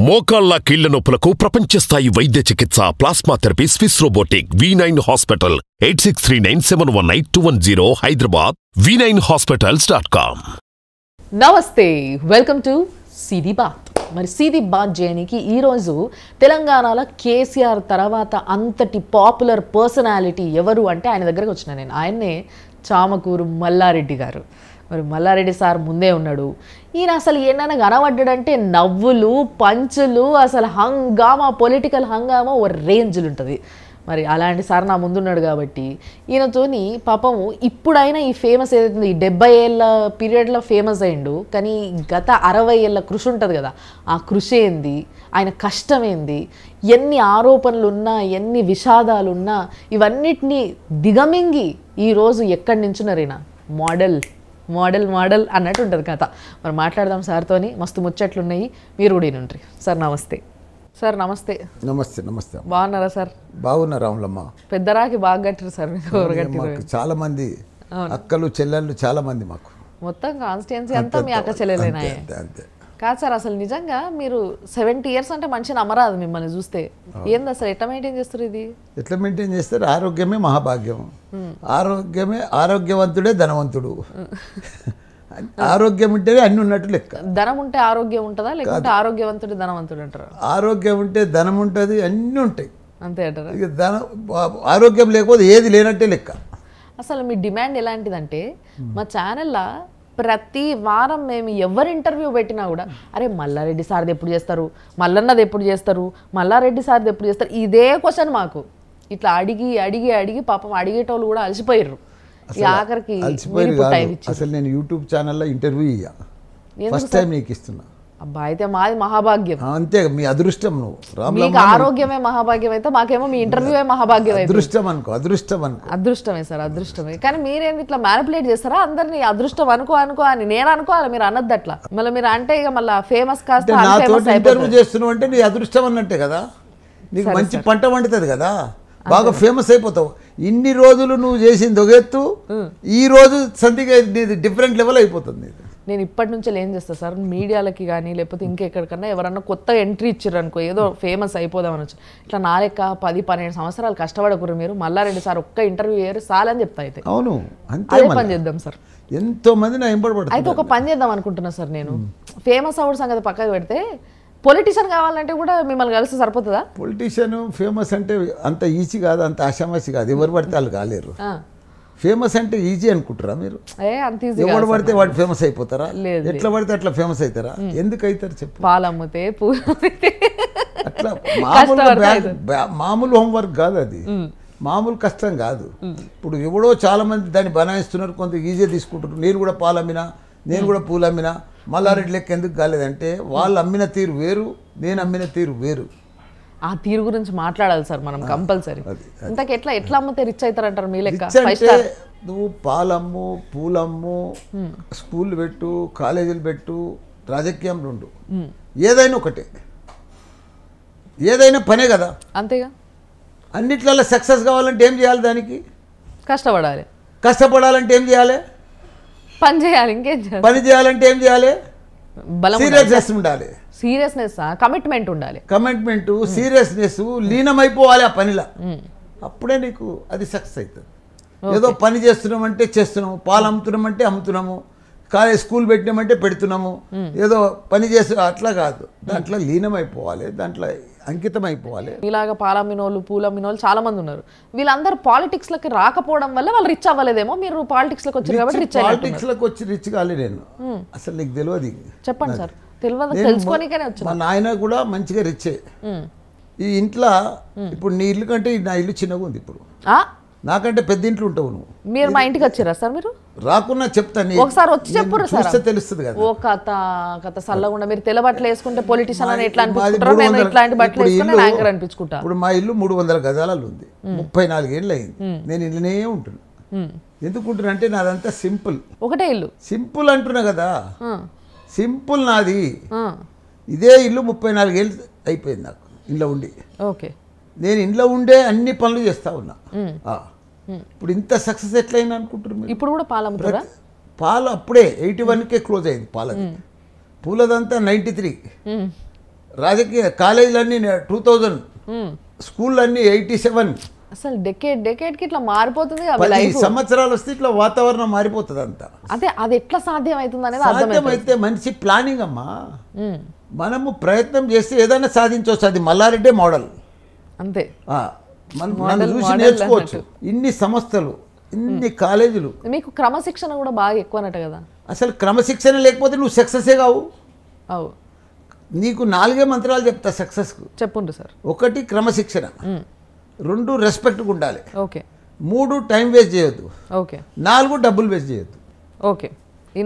మోకాళ్ల కీళ్ల నొప్పులకు ప్రపంచ స్థాయి వైద్య చికిత్స plasma therapy Swiss robotic V9 hospital 8639719210 Hyderabad v9hospitals.com. నమస్తే, వెల్కమ్ టు సీదీ బాత్. మరి సీదీ బాత్ చేయడానికి ఈరోజు తెలంగాణలో కేసీఆర్ తర్వాత అంతటి పాపులర్ పర్సనాలిటీ ఎవరు అంటే ఆయన దగ్గరకు వచ్చిన నేను. ఆయన్నే చామకూరు మల్లారెడ్డి గారు. మరి మల్లారెడ్డి సార్ ముందే ఉన్నాడు. ఈయన అసలు ఏమైనా కనబడ్డాడంటే నవ్వులు, పంచులు, అసలు హంగామా, పొలిటికల్ హంగామా ఓ రేంజ్లు ఉంటుంది. మరి అలాంటి సార్ నా ముందున్నాడు కాబట్టి ఈయనతోని పాపము ఇప్పుడైనా ఈ ఫేమస్ ఏదైతుంది, ఈ 70 ఏళ్ళ పీరియడ్లో ఫేమస్ అయిండు. కానీ గత 60 ఏళ్ళ కృషి ఉంటుంది కదా, ఆ కృషి ఏంది, ఆయన కష్టం ఏంది, ఎన్ని ఆరోపణలు ఉన్నా, ఎన్ని విషాదాలున్నా ఇవన్నిటినీ దిగమింగి ఈరోజు ఎక్కడి నుంచున్నారైనా మోడల్ మోడల్ మోడల్ అన్నట్టు ఉంటుంది కథ. మరి మాట్లాడదాం సార్తోని. మస్తు ముచ్చట్లున్నాయి, మీరు కూడా ఉంటారు. సార్ నమస్తే. సార్ నమస్తే. నమస్తే. నమస్తే. బాగున్నారా సార్? బాగున్నా రాములమ్మ. పెద్దరాకి బాగా కట్టారు సార్. మీకు చాలా మంది అక్కలు చెల్లెళ్ళు చాలా మంది మాకు. మొత్తం కాన్స్టిట్యున్సీ అంతా మీ అక్క చెల్లెలేనా? అంతే. కాదు సార్, అసలు నిజంగా మీరు 70 years అంటే మంచి నమ్మరాదు మిమ్మల్ని చూస్తే. ఏంది అసలు ఎట్లా మెయింటైన్ చేస్తారు? ఇది ఎట్లా మెయింటైన్ చేస్తారు? ఆరోగ్యమే మహాభాగ్యం. ఆరోగ్యవంతుడే ధనవంతుడు. ఆరోగ్యం ఉంటేనే అన్ని ఉన్నట్టు లెక్క. ధనం ఉంటే ఆరోగ్యం ఉంటుందా, లేకుంటే ఆరోగ్యవంతుడు ధనవంతుడు అంటారా? ఆరోగ్యం ఉంటే ధనం ఉంటుంది, అన్నీ ఉంటాయి. అంతే అంటారా? ఇక ఆరోగ్యం లేకపోతే ఏది లేనట్టే లెక్క. అసలు మీ డిమాండ్ ఎలాంటిదంటే, మా ఛానల్లో ప్రతి వారం మేము ఎవరు ఇంటర్వ్యూ పెట్టినా కూడా, అరే మల్లారెడ్డి సార్ది ఎప్పుడు చేస్తారు, మల్లన్నది ఎప్పుడు చేస్తారు, మల్లారెడ్డి సార్ది ఎప్పుడు చేస్తారు, ఇదే క్వశ్చన్ మాకు. ఇట్లా అడిగి అడిగి అడిగి పాపం అడిగేటోళ్ళు కూడా అలసిపోయారు. ఆఖరికి అసలు నేను యూట్యూబ్ ఛానల్లో ఇంటర్వ్యూ ఇయ్యా, ఫస్ట్ టైం నీకు ఇస్తున్నా. అబ్బా, అయితే మాది మహాభాగ్యం. అంతే, మీ అదృష్టం. నువ్వు మీకు ఆరోగ్యమే మహాభాగ్యం అయితే మాకేమో మీ ఇంటర్వ్యూయే మహాభాగ్యం. అదృష్టం అనుకో. అదృష్టమే సార్, అదృష్టమే. కానీ మీరేంటి ఇట్లా మ్యానిపులేట్ చేస్తారా అందరినీ? అదృష్టం అనుకో అనుకో అని నేను అనుకోవాలి, మీరు అన్నది అట్లా. మళ్ళీ మీరు అంటే ఇక మళ్ళీ ఫేమస్ కాస్త ఇంటర్వ్యూ చేస్తున్నావు అంటే నీ అదృష్టం అన్నట్టే కదా. నీకు మంచి పంట పండుతుంది కదా, బాగా ఫేమస్ అయిపోతావు. ఇన్ని రోజులు నువ్వు చేసింది ఒక ఎత్తు, ఈ రోజు సంతిగా డిఫరెంట్ లెవెల్ అయిపోతుంది. నేను ఇప్పటి నుంచి ఏం చేస్తాను సార్, మీడియాలకి కానీ లేకపోతే ఇంకెక్కడికన్నా ఎవరన్నా కొత్తగా ఎంట్రీ ఇచ్చారు అనుకో, ఏదో ఫేమస్ అయిపోదామని వచ్చి ఇట్లా నా లెక్క 10-12 సంవత్సరాలు కష్టపడకూరు మీరు. మల్లారెడ్డి సార్ ఒక్క ఇంటర్వ్యూ చేయరు సాలని చెప్తా. అయితే అవును, అంతే పని చేద్దాం సార్. ఎంతో మంది నా ఎంబడబడతారు. అయితే ఒక పని చేద్దాం అనుకుంటున్నా సార్. నేను ఫేమస్ అవ్వడం సంగతి పక్కకు పెడితే, పొలిటీషియన్ కావాలంటే కూడా మిమ్మల్ని కలిసి సరిపోతుందా? పొలిటీషియన్ ఫేమస్ అంటే అంత ఈజీ కాదు, అంత ఆషామాషి కాదు. ఎవరు పడితే వాళ్ళు కాలేరు. ఫేమస్ అంటే ఈజీ అనుకుంటారా మీరు? ఎవరు పడితే వాడు ఫేమస్ అయిపోతారా? ఎట్లా పడితే అట్లా ఫేమస్ అవుతారా? ఎందుకు అవుతారు చెప్పు? పాలమ్మితే పూలమ్మితే అట్లా మామూలు హోంవర్క్ కాదు అది, మామూలు కష్టం కాదు. ఇప్పుడు ఎవడో చాలా మంది దాన్ని బనాయిస్తున్నారు, కొంత ఈజీ తీసుకుంటారు. నేను కూడా పాలమ్మినా, నేను కూడా పూలు అమ్మినా, మల్లారెడ్డి లెక్క ఎందుకు కాలేదంటే వాళ్ళు అమ్మిన తీరు వేరు, నేను అమ్మిన తీరు వేరు. ఆ తీరు గురించి మాట్లాడాలి సార్ మనం కంపల్సరీ. ఇంతకు ఎట్లా అమ్మితే రిచ్ అవుతారంటారు మీ లెక్క? నువ్వు పాలమ్ము, పూలమ్ము, స్కూల్ పెట్టు, కాలేజీలు పెట్టు, రాజకీయంలో ఉండు, ఏదైనా ఒకటే, ఏదైనా పనే కదా. అంతేగా. అన్నిట్లలో సక్సెస్ కావాలంటే ఏం చేయాలి? దానికి కష్టపడాలి. కష్టపడాలంటే ఏం చేయాలి? పని చేయాలి. ఇంకేం చేయాలి? పని చేయాలంటే ఏం చేయాలి? సీరియస్నెస్ ఉండాలి. సీరియస్నెస్, కమిట్మెంట్ ఉండాలి. కమిట్మెంట్, సీరియస్నెస్, లీనమైపోవాలి ఆ పనిలో. అప్పుడే నీకు అది సక్సెస్ అవుతుంది. ఏదో పని చేస్తున్నామంటే చేస్తున్నాము, పాలు అమ్ముతున్నామంటే అమ్ముతున్నాము, కాలేజ్ స్కూల్ పెట్టినామంటే పెడుతున్నాము, ఏదో పని చేస్తు అట్లా కాదు. దాంట్లో లీనమైపోవాలి, దాంట్లో అంకితం అయిపోవాలి. ఇలాగ పాలమ్మినోళ్ళు, పూలమ్మినోళ్ళు చాలా మంది ఉన్నారు. వీళ్ళందరూ పాలిటిక్స్ లోకి రాకపోవడం వల్ల వాళ్ళు రిచ్ అవ్వలేదేమో. మీరు పాలిటిక్స్ లోకి వచ్చారు కాబట్టి రిచ్. పాలిటిక్స్ లోకి వచ్చి రిచ్ కాలే నేను. అసలు నీకు తెలియదు. చెప్పండి సార్. తెలుసుకోనికనే వచ్చాను. మా నాయన కూడా మంచిగా రిచ్చే. ఈ ఇంట్లో ఇప్పుడు నీ ఇల్లు కంటే నా ఇల్లు చిన్నగా ఉంది. ఇప్పుడు నాకంటే పెద్ద ఇంట్లో ఉంటావు నువ్వు. మీరు మా ఇంటికి వచ్చారా సార్? మీరు రాకున్నా చెప్తాను, ఒకసారి వచ్చి చెప్పరు సార్, తెలుస్తుంది కదా. ఓ కథ సల్లగుండా మీరు తెల్ల బట్టలు వేసుకుంటే పొలిటీషియన్ అని ఎట్లా అనిపించుకుంటారో, మేము ఇట్లాంటి బట్టలు వేసుకుని యాంకర్ అనిపించుకుంటా. ఇప్పుడు మా ఇల్లు 300 గజాలలో ఉంది, 34 ఏళ్ళు అయింది. నేను ఇల్లునే ఉంటున్నా. ఎందుకు ఉంటున్నా అంటే నాదంతా సింపుల్. ఒకటే ఇల్లు సింపుల్ అంటున్నా కదా, సింపుల్ నాది. ఇదే ఇల్లు 34 ఏళ్ళు అయిపోయింది నాకు ఇంట్లో ఉండి. ఓకే, నేను ఇంట్లో ఉండే అన్ని పనులు చేస్తా ఉన్నా. ఇప్పుడు ఇంత సక్సెస్ ఎట్లయింది అనుకుంటున్నారు? ఇప్పుడు కూడా పాలు అమ్ముతారా? పాలు అప్పుడే 81కే క్లోజ్ అయింది పాలది. పూలదంతా 93. రాజకీయ కాలేజీలన్నీ 2000, స్కూళ్ళన్నీ 87. అసలు డెకేడ్కి ఇట్లా మారిపోతుంది 10 సంవత్సరాలు వస్తే ఇట్లా వాతావరణం మారిపోతుంది అంతా. అదే అది ఎట్లా సాధ్యం అవుతుంది అనేది సాధ్యమైతే మనిషి ప్లానింగ్ అమ్మా. మనము ప్రయత్నం చేస్తే ఏదైనా సాధించవచ్చు. అది మల్లారెడ్డి మోడల్ అంతే. మనం చూసి నేర్చుకోవచ్చు. ఇన్ని సంస్థలు, ఇన్ని కాలేజీలు. మీకు క్రమశిక్షణ కూడా బాగా ఎక్కువనట కదా. అసలు క్రమశిక్షణ లేకపోతే నువ్వు సక్సెసే కావు. అవు నీకు 4 మంత్రాలు చెప్తా సక్సెస్కు. చెప్పండి సార్. 1 క్రమశిక్షణ, 2 రెస్పెక్ట్గా ఉండాలి, ఓకే, 3 టైం వేస్ట్ చేయొద్దు, ఓకే, 4 డబ్బులు వేస్ట్ చేయొద్దు. ఓకే, ఈ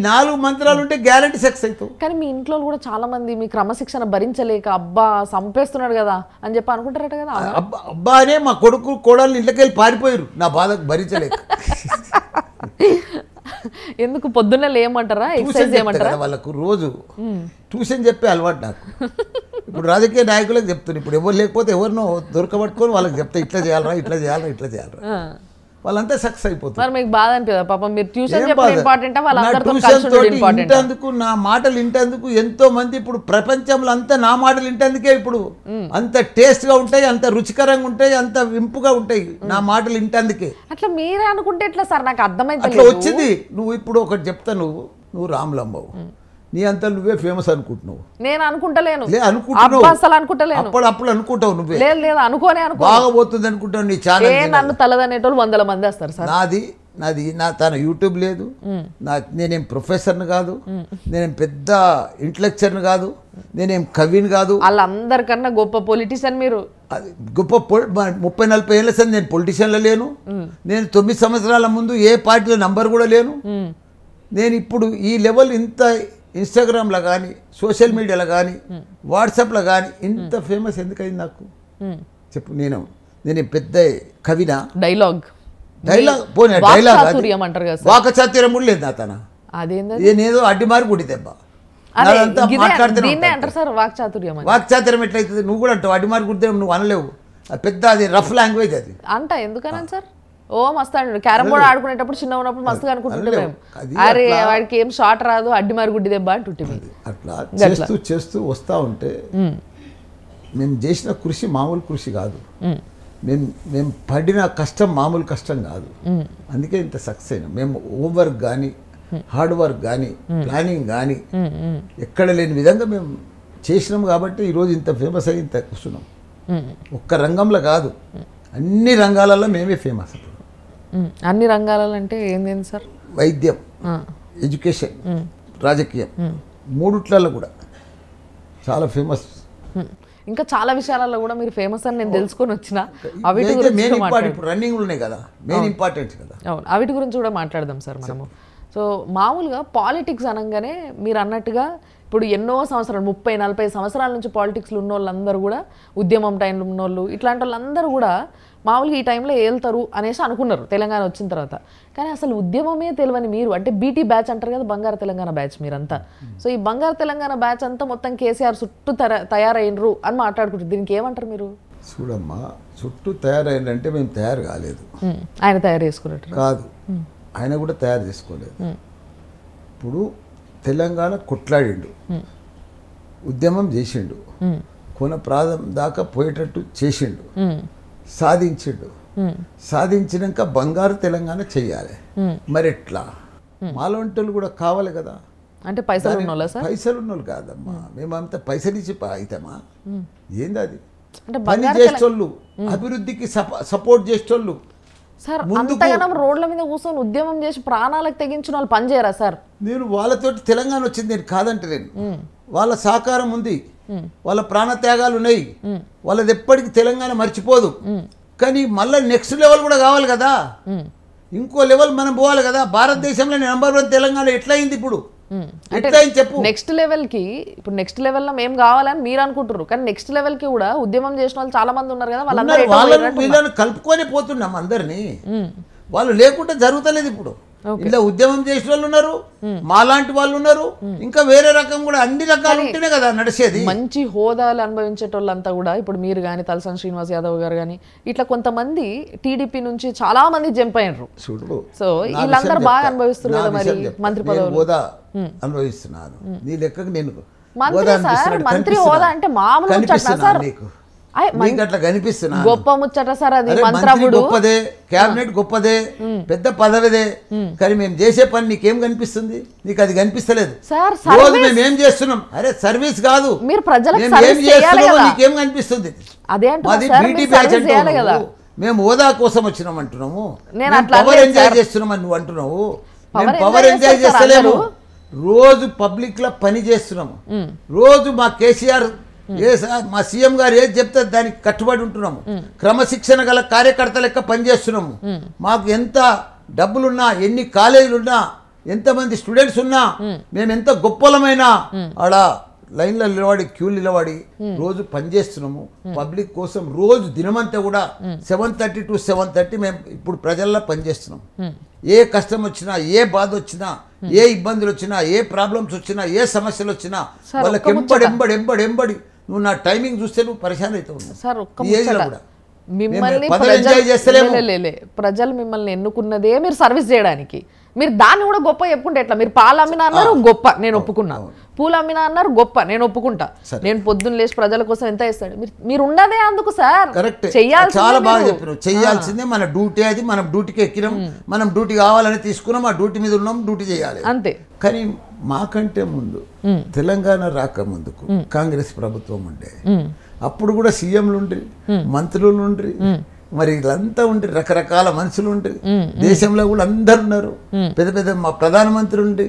4 మంత్రాలు ఉంటే గ్యారంటీ సక్సెస్ అవుతావు. కానీ మీ ఇంట్లో కూడా చాలా మంది మీ క్రమశిక్షణ భరించలేక అబ్బా చంపేస్తున్నాడు కదా అని చెప్పి అనుకుంటారట కదా. అబ్బా అనే మా కొడుకు కోడలు ఇళ్ళకెళ్ళి పారిపోయారు నా బాధకు భరించలేక. ఎందుకు పొద్దున్నే లేమంటారా, ఎక్సర్సైజ్ చేయమంటారా? వాళ్ళకు రోజు ట్యూషన్ చెప్పే అలవాటు నాకు. ఇప్పుడు రాజకీయ నాయకులకు చెప్తాను. ఇప్పుడు ఎవరు లేకపోతే ఎవరినో దొరకబట్టుకొని వాళ్ళకి చెప్తా, ఇట్లా చేయాలరా, ఇట్లా చేయాలరా, ఇట్లా చేయాలరా. వాళ్ళంతా సక్సెస్ అయిపోతుంది. మరి మీకు బాధ అనిపిదా పాపం? మీరు ట్యూషన్ చెప్పడం ఇంపార్టెంట్, వాళ్ళందరితో కలిసి ఉండడం ఇంపార్టెంట్. ఇంటందుకు నా మాటలు ఇంటందుకు ఎంతో మంది ఇప్పుడు ప్రపంచంలో అంతా నా మాటలు ఇంటందుకే ఇప్పుడు అంత టేస్ట్ గా ఉంటాయి, అంత రుచికరంగా ఉంటాయి, అంత వింపుగా ఉంటాయి నా మాటలు ఇంటందుకే. అట్లా మీరే అనుకుంటే ఎట్లా సార్? నాకు అర్థమైతే అట్లా వచ్చింది. నువ్వు ఇప్పుడు ఒకటి చెప్తా, నువ్వు రామ్లంబావు నీ అంతా నువ్వే ఫేమస్ అనుకుంటున్నావు. నేను అనుకుంటలేను, అసలు అనుకుంటలేను. అప్పుడు అనుకుంటావు నువ్వే. లేదు అనుకోనే బాగా పోతుంది అనుకుంటావు. నీ ఛానల్ నన్ను తలదనేటోళ్ళు 100 మంది వస్తారు సార్. నాది తన యూట్యూబ్ లేదు. నేనేం ప్రొఫెసర్ని కాదు, నేనేం పెద్ద ఇంటలెక్చర్ని కాదు, నేనేం కవిని కాదు. వాళ్ళందరికన్నా గొప్ప పొలిటీషియన్ మీరు. గొప్ప 30-40 ఏళ్ళ సార్ నేను పొలిటీషియన్లో లేను. నేను 9 సంవత్సరాల ముందు ఏ పార్టీలో నంబర్ కూడా లేను. నేను ఇప్పుడు ఈ లెవెల్ ఇంత ఇన్స్టాగ్రామ్లో కానీ, సోషల్ మీడియాలో కానీ, వాట్సాప్లో కానీ ఇంత ఫేమస్ ఎందుకయింది నాకు చెప్పు. నేను పెద్ద కవినా? డైలాగ్ పోనీ డైలాగ్ అంటారు కదా, వాకచాతుర్యం కూడా లేదు నా తన. నేనేదో అడ్డిమారి గుడి దెబ్బ వాక్చాతుర్యం ఎట్లయితుంది? నువ్వు కూడా అంటావు అడ్డిమారి గుడి దెబ్బ, నువ్వు అనలేవు. పెద్ద అది రఫ్ లాంగ్వేజ్ అది అంట. ఎందుకని సార్? ఓ మస్తు అండి, క్యారమ్ బోర్డ్ ఆడుకునేటప్పుడు చిన్న ఉన్నప్పుడు మస్తుగా అనుకుంటుంటే అరే వాడికి ఏం షాట్ రాదు, అడ్డి మారి గుడ్డి దెబ్బ అంటుంటే. అట్లా చేస్తూ చేస్తూ వస్తూ ఉంటే మేము చేసిన కృషి మామూలు కృషి కాదు. మేము పడిన కష్టం మామూలు కష్టం కాదు. అందుకే ఇంత సక్సెస్ అయినా. మేము హోంవర్క్ కానీ, హార్డ్ వర్క్ కానీ, ప్లానింగ్ కానీ ఎక్కడ లేని విధంగా మేము చేసినాం కాబట్టి ఈరోజు ఇంత ఫేమస్ అయ్యి ఇంత కూర్చున్నాం. ఒక్క రంగంలో కాదు, అన్ని రంగాలలో మేమే ఫేమస్. అన్ని రంగాలలో అంటే ఏంది సార్? వైద్యం, ఎడ్యుకేషన్, రాజకీయం, మూడిట్లలో కూడా చాలా ఫేమస్. ఇంకా చాలా విషయాలలో కూడా మీరు ఫేమస్ అని నేను తెలుసుకొని వచ్చిన. రన్నింగ్ ఉన్నాయి కదా, మెయిన్ ఇంపార్టెంట్ కదా. అవును, అవిటి గురించి కూడా మాట్లాడదాం సార్ మనము. సో మామూలుగా పాలిటిక్స్ అనగానే మీరు అన్నట్టుగా ఇప్పుడు ఎన్నో సంవత్సరాలు 30-40 సంవత్సరాల నుంచి పాలిటిక్స్లో ఉన్న వాళ్ళందరూ కూడా, ఉద్యమం టైంలో ఉన్నోళ్ళు, ఇట్లాంటి వాళ్ళందరూ కూడా మామూలుగా ఈ టైంలో ఏళ్తారు అనేసి అనుకున్నారు తెలంగాణ వచ్చిన తర్వాత. కానీ అసలు ఉద్యమమే తెలియని మీరు, అంటే బీటీ బ్యాచ్ అంటారు కదా, బంగారు తెలంగాణ బ్యాచ్ మీరంతా. సో ఈ బంగారు తెలంగాణ బ్యాచ్ అంతా మొత్తం కేసీఆర్ చుట్టూ తయారైనరు అని మాట్లాడుకుంటారు. దీనికి ఏమంటారు మీరు? చూడమ్మా, చుట్టూ తయారైందంటే మేము తయారు కాలేదు, ఆయన తయారు చేసుకున్నట్టు కాదు, ఆయన కూడా తయారు చేసుకోలేదు. ఇప్పుడు తెలంగాణ కొట్లాడిండు, ఉద్యమం చేసిండు, కొన ప్రాంతం దాకా పోయేటట్టు చేసిండు, సాధించిండు. సాధించినాక బంగారు తెలంగాణ చెయ్యాలి. మరి ఎట్లా? మాలాంటి కూడా కావాలి కదా. అంటే పైసలు ఉన్న వాళ్ళు కాదమ్మా, మేమంతా పైసలు ఇచ్చి అవుతామా? ఏంది అది? పని చేసేటోళ్ళు, అభివృద్ధికి సపోర్ట్ చేసేటోళ్ళు. సార్ అంతగానం రోడ్ల మీద కూర్చొని ఉద్యమం చేసి ప్రాణాలకు తెగించిన వాళ్ళు పని చేయరా సార్? నేను వాళ్ళతోటి తెలంగాణ వచ్చింది నేను కాదంటే నేను, వాళ్ళ సహకారం ఉంది, వాళ్ళ ప్రాణత్యాగాలు ఉన్నాయి, వాళ్ళది ఎప్పటికీ తెలంగాణ మర్చిపోదు. కానీ మళ్ళీ నెక్స్ట్ లెవెల్ కూడా కావాలి కదా, ఇంకో లెవెల్ మనం పోవాలి కదా. భారతదేశంలో నెంబర్ 1 తెలంగాణ ఎట్లా అయింది ఇప్పుడు? చెప్పు. నెక్స్ట్ లెవెల్ కి ఇప్పుడు నెక్స్ట్ లెవెల్ లో మేము కావాలని మీరు అనుకుంటారు, కానీ నెక్స్ట్ లెవెల్ కి కూడా ఉద్యమం చేసిన వాళ్ళు చాలా మంది ఉన్నారు కదా, వీళ్ళని కలుపుకొని పోతున్నాం అందరినీ. వాళ్ళు లేకుంటే జరుగుతలేదు. ఇప్పుడు ఇలా ఉద్యమం చేసిన వాళ్ళు ఉన్నారు, మాలాంటి వాళ్ళు ఉన్నారు, ఇంకా వేరే రకం కూడా, అన్ని రకాలు ఉంటేనే కదా నడిచేది. మంచి హోదాలు అనుభవించేటోళ్ళంతా కూడా ఇప్పుడు మీరు కానీ, తలసాని శ్రీనివాస్ యాదవ్ గారు కానీ, ఇట్లా కొంతమంది టీడీపీ నుంచి చాలా మంది జంప్ అయినరు. సో వీళ్ళందరూ బాగా అనుభవిస్తున్నారు కదా మరి మంత్రి పదవి, హోదా అనుభవిస్తున్నాను. నీ లెక్కకు నేను మంత్రి సార్, మంత్రి హోదా అంటే మామూలు ముచ్చట సార్. అట్లా కనిపిస్తున్నా గొప్ప ముచ్చట సార్ అది. మంత్రముడు గొప్పదే, క్యాబినెట్ గొప్పదే, పెద్ద పదవిదే, కానీ మేము చేసే పని నీకేం కనిపిస్తుంది? నీకు అది కనిపిస్తలేదు. రోజు మేము ఏం చేస్తున్నాం? అరే సర్వీస్ కాదు, మీరు ప్రజలకు ఏం చేస్తున్నామో నీకేం కనిపిస్తుంది? అది బ్యూటీ బ్యాచ్ అంటావు. మేము హోదా కోసం వచ్చినాం అంటున్నాము, పవర్ ఎంజాయ్ చేస్తున్నామని నువ్వు అంటున్నావు. మేము పవర్ ఎంజాయ్ చేస్తలేము, రోజు పబ్లిక్ లో పని చేస్తున్నాము. రోజు మా కేసీఆర్ మా సీఎం గారు ఏది చెప్తే దానికి కట్టుబడి ఉంటున్నాము. క్రమశిక్షణ గల కార్యకర్త లెక్క పనిచేస్తున్నాము. మాకు ఎంత డబ్బులున్నా, ఎన్ని కాలేజీలున్నా, ఎంతమంది స్టూడెంట్స్ ఉన్నా, మేము ఎంత గొప్పలమైనా ఆడ లైన్లో నిలబడి, క్యూలు నిలబడి రోజు పనిచేస్తున్నాము పబ్లిక్ కోసం. రోజు దినమంతా కూడా 7:30 to 7:30 మేము ఇప్పుడు ప్రజల్లో పనిచేస్తున్నాం. ఏ కష్టం వచ్చినా, ఏ బాధ వచ్చినా, ఏ ఇబ్బందులు వచ్చినా, ఏ ప్రాబ్లమ్స్ వచ్చినా, ఏ సమస్యలు వచ్చినా వాళ్ళకి ఎంబడి నువ్వు నా టైమింగ్ చూస్తే నువ్వు పరిశాన్ అవుతావు. మిమ్మల్ని ప్రజలు మిమ్మల్ని ఎన్నుకున్నదే మీరు సర్వీస్ చేయడానికి. మీరు దాన్ని కూడా గొప్ప చెప్పుకుంటే ఎట్లా? మీరు పాలు అమ్మినా అన్నారు, గొప్ప, నేను ఒప్పుకున్నా. పూలు అమ్మినా అన్నారు, గొప్ప, నేను ఒప్పుకుంటా. నేను పొద్దున్న లేచి ప్రజల కోసం ఎంత ఇస్తాడు? మీరు ఉన్నదే అందుకు సార్. చాలా బాగా చెప్పినావు. చేయాల్సిందే మన డ్యూటీ. అది మనం డ్యూటీకి ఎక్కినాం, మనం డ్యూటీ కావాలని తీసుకున్నాం, ఆ డ్యూటీ మీద ఉన్నాం, డ్యూటీ చేయాలి అంతే. కానీ మాకంటే ముందు తెలంగాణ రాక ముందుకు కాంగ్రెస్ ప్రభుత్వం ఉండే, అప్పుడు కూడా సీఎంలు ఉండ్రి, మంత్రులు ఉండ్రి, మరి వీళ్ళంతా ఉండ్రి, రకరకాల మనుషులు ఉండ్రి. దేశంలో కూడా అందరు ఉన్నారు. పెద్ద పెద్ద మా ప్రధానమంత్రి ఉండ్రి,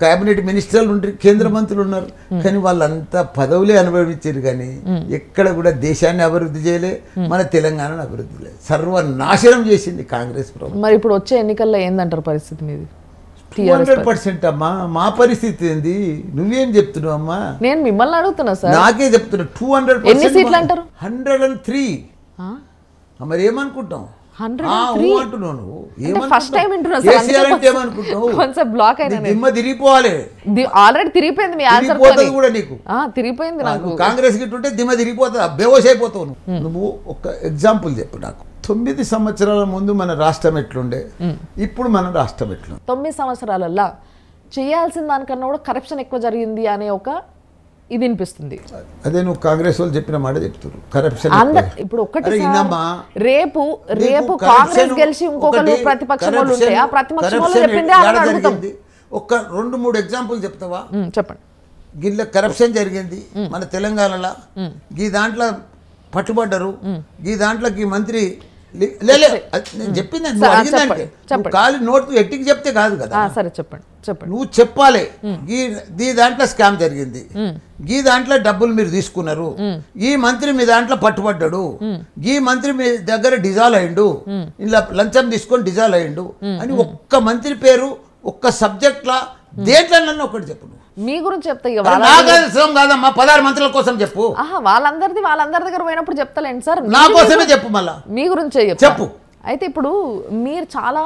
కేబినెట్ మినిస్టర్లు ఉండ్రి, కేంద్ర మంత్రులు ఉన్నారు. కానీ వాళ్ళంతా పదవులే అనుభవించారు, కానీ ఎక్కడ కూడా దేశాన్ని అభివృద్ధి చేయలే, మన తెలంగాణను అభివృద్ధి చేయలేదు. సర్వనాశనం చేసింది కాంగ్రెస్ ప్రభుత్వం. మరి ఇప్పుడు వచ్చే ఎన్నికల్లో ఏందంటారు పరిస్థితి మీది? 200% అమ్మా. మా పరిస్థితి ఏంది? నువ్వేం చెప్తున్నావు అమ్మా? నేను మిమ్మల్ని అడుగుతున్నా సార్. నాకే చెప్తున్నా 200%. ఎన్ని సీట్లు అంటారు? 103. మరి ఏమనుకుంటాం? తిరిగిపోవాలి. ఆల్రెడీ తిరిగిపోయింది మీ ఆన్సర్ కూడా. నీకు తిరిగిపోయింది. నాకు కాంగ్రెస్ గిట్టుంటే దిమ్మ తిరిగిపోతా, బేవోస్ అయిపోతావు. నువ్వు ఒక ఎగ్జాంపుల్ చెప్పు నాకు. 9 సంవత్సరాల ముందు మన రాష్ట్రం ఎట్లుండే, ఇప్పుడు మన రాష్ట్రం ఎట్లుంది? 9 సంవత్సరాలల్లా చేయాల్సిన దానికన్నా కూడా కరప్షన్ ఎక్కువ జరిగింది అనే ఒక ఇది అనిపిస్తుంది. అదే నువ్వు కాంగ్రెస్ వాళ్ళు చెప్పిన మాట చెప్తున్నారు, కరప్షన్. ఇప్పుడు ఒక్కటి రేపు కాంగ్రెస్ గెలిచి ఇంకొకరు ప్రతిపక్షం వాళ్ళు ఉంటే ఆ ప్రతిపక్షం వాళ్ళు చెప్పింది ఒక 2-3 ఎగ్జాంపుల్ చెప్తావా? చెప్పండి. గిట్ల కరప్షన్ జరిగింది మన తెలంగాణలో, ఈ దాంట్లో పట్టుబడ్డరు, ఈ దాంట్లో ఈ మంత్రి నేను చెప్పింది ఖాళీ నోట్ ఎట్టికి చెప్తే కాదు కదా. సరే చెప్పండి, చెప్పండి. నువ్వు చెప్పాలి, ఈ దాంట్లో స్కామ్ జరిగింది, ఈ దాంట్లో డబ్బులు మీరు తీసుకున్నారు, ఈ మంత్రి మీ దాంట్లో పట్టుబడ్డాడు, ఈ మంత్రి మీ దగ్గర డిజాల్వ్ అయ్యిండు, ఇలా లంచం తీసుకొని డిజాల్వ్ అయ్యిండు అని ఒక్క మంత్రి పేరు ఒక్క సబ్జెక్ట్ లా దేంట్లో ఒకటి చెప్పు. మీ గురించి చెప్తా. కాదమ్మా, 16 మంత్రుల కోసం చెప్పు. వాళ్ళందరి దగ్గర పోయినప్పుడు చెప్తాలేండి సార్. నా కోసమే చెప్పు. మళ్ళా మీ గురించే చెప్పు. అయితే ఇప్పుడు మీరు చాలా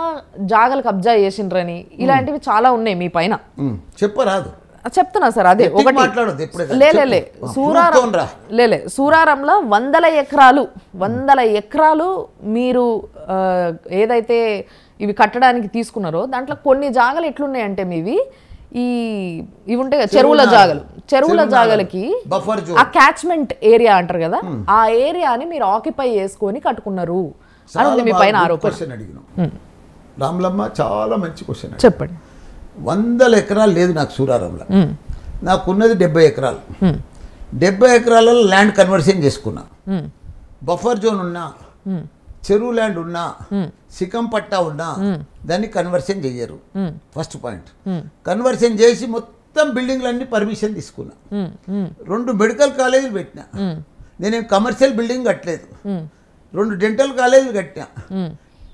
జాగలు కబ్జా చేసిండ్రని ఇలాంటివి చాలా ఉన్నాయి మీ పైన. చెప్పరాదు. చెప్తున్నా సార్. అదే ఒకటి సూరారంలో 100 ఎకరాలు మీరు ఏదైతే ఇవి కట్టడానికి తీసుకున్నారో దాంట్లో కొన్ని జాగలు ఎట్లున్నాయంటే మీవి ఇవి ఉంటాయి కదా చెరువుల జాగలకి ఆ క్యాచ్మెంట్ ఏరియా అంటారు కదా, ఆ ఏరియాని మీరు ఆక్యుపై చేసుకొని కట్టుకున్నారు అని మీ పైన ఆరోపణ. రామ్లమ్మ చాలా మంచి క్వశ్చన్. చెప్పండి. 100 ఎకరాలు లేదు నాకు సూరారంలో, నాకున్నది 70 ఎకరాలు. 70 ఎకరాలలో ల్యాండ్ కన్వర్షన్ చేసుకున్నా. బఫర్ జోన్ ఉన్నా, చెరువు ల్యాండ్ ఉన్నా, సికం పట్టా ఉన్నా దాన్ని కన్వర్షన్ చెయ్యరు. First point. కన్వర్షన్ చేసి మొత్తం బిల్డింగ్లన్నీ పర్మిషన్ తీసుకున్నా. 2 మెడికల్ కాలేజీలు పెట్టినా. నేనేం కమర్షియల్ బిల్డింగ్ కట్టలేదు, 2 డెంటల్ కాలేజీలు కట్టినా.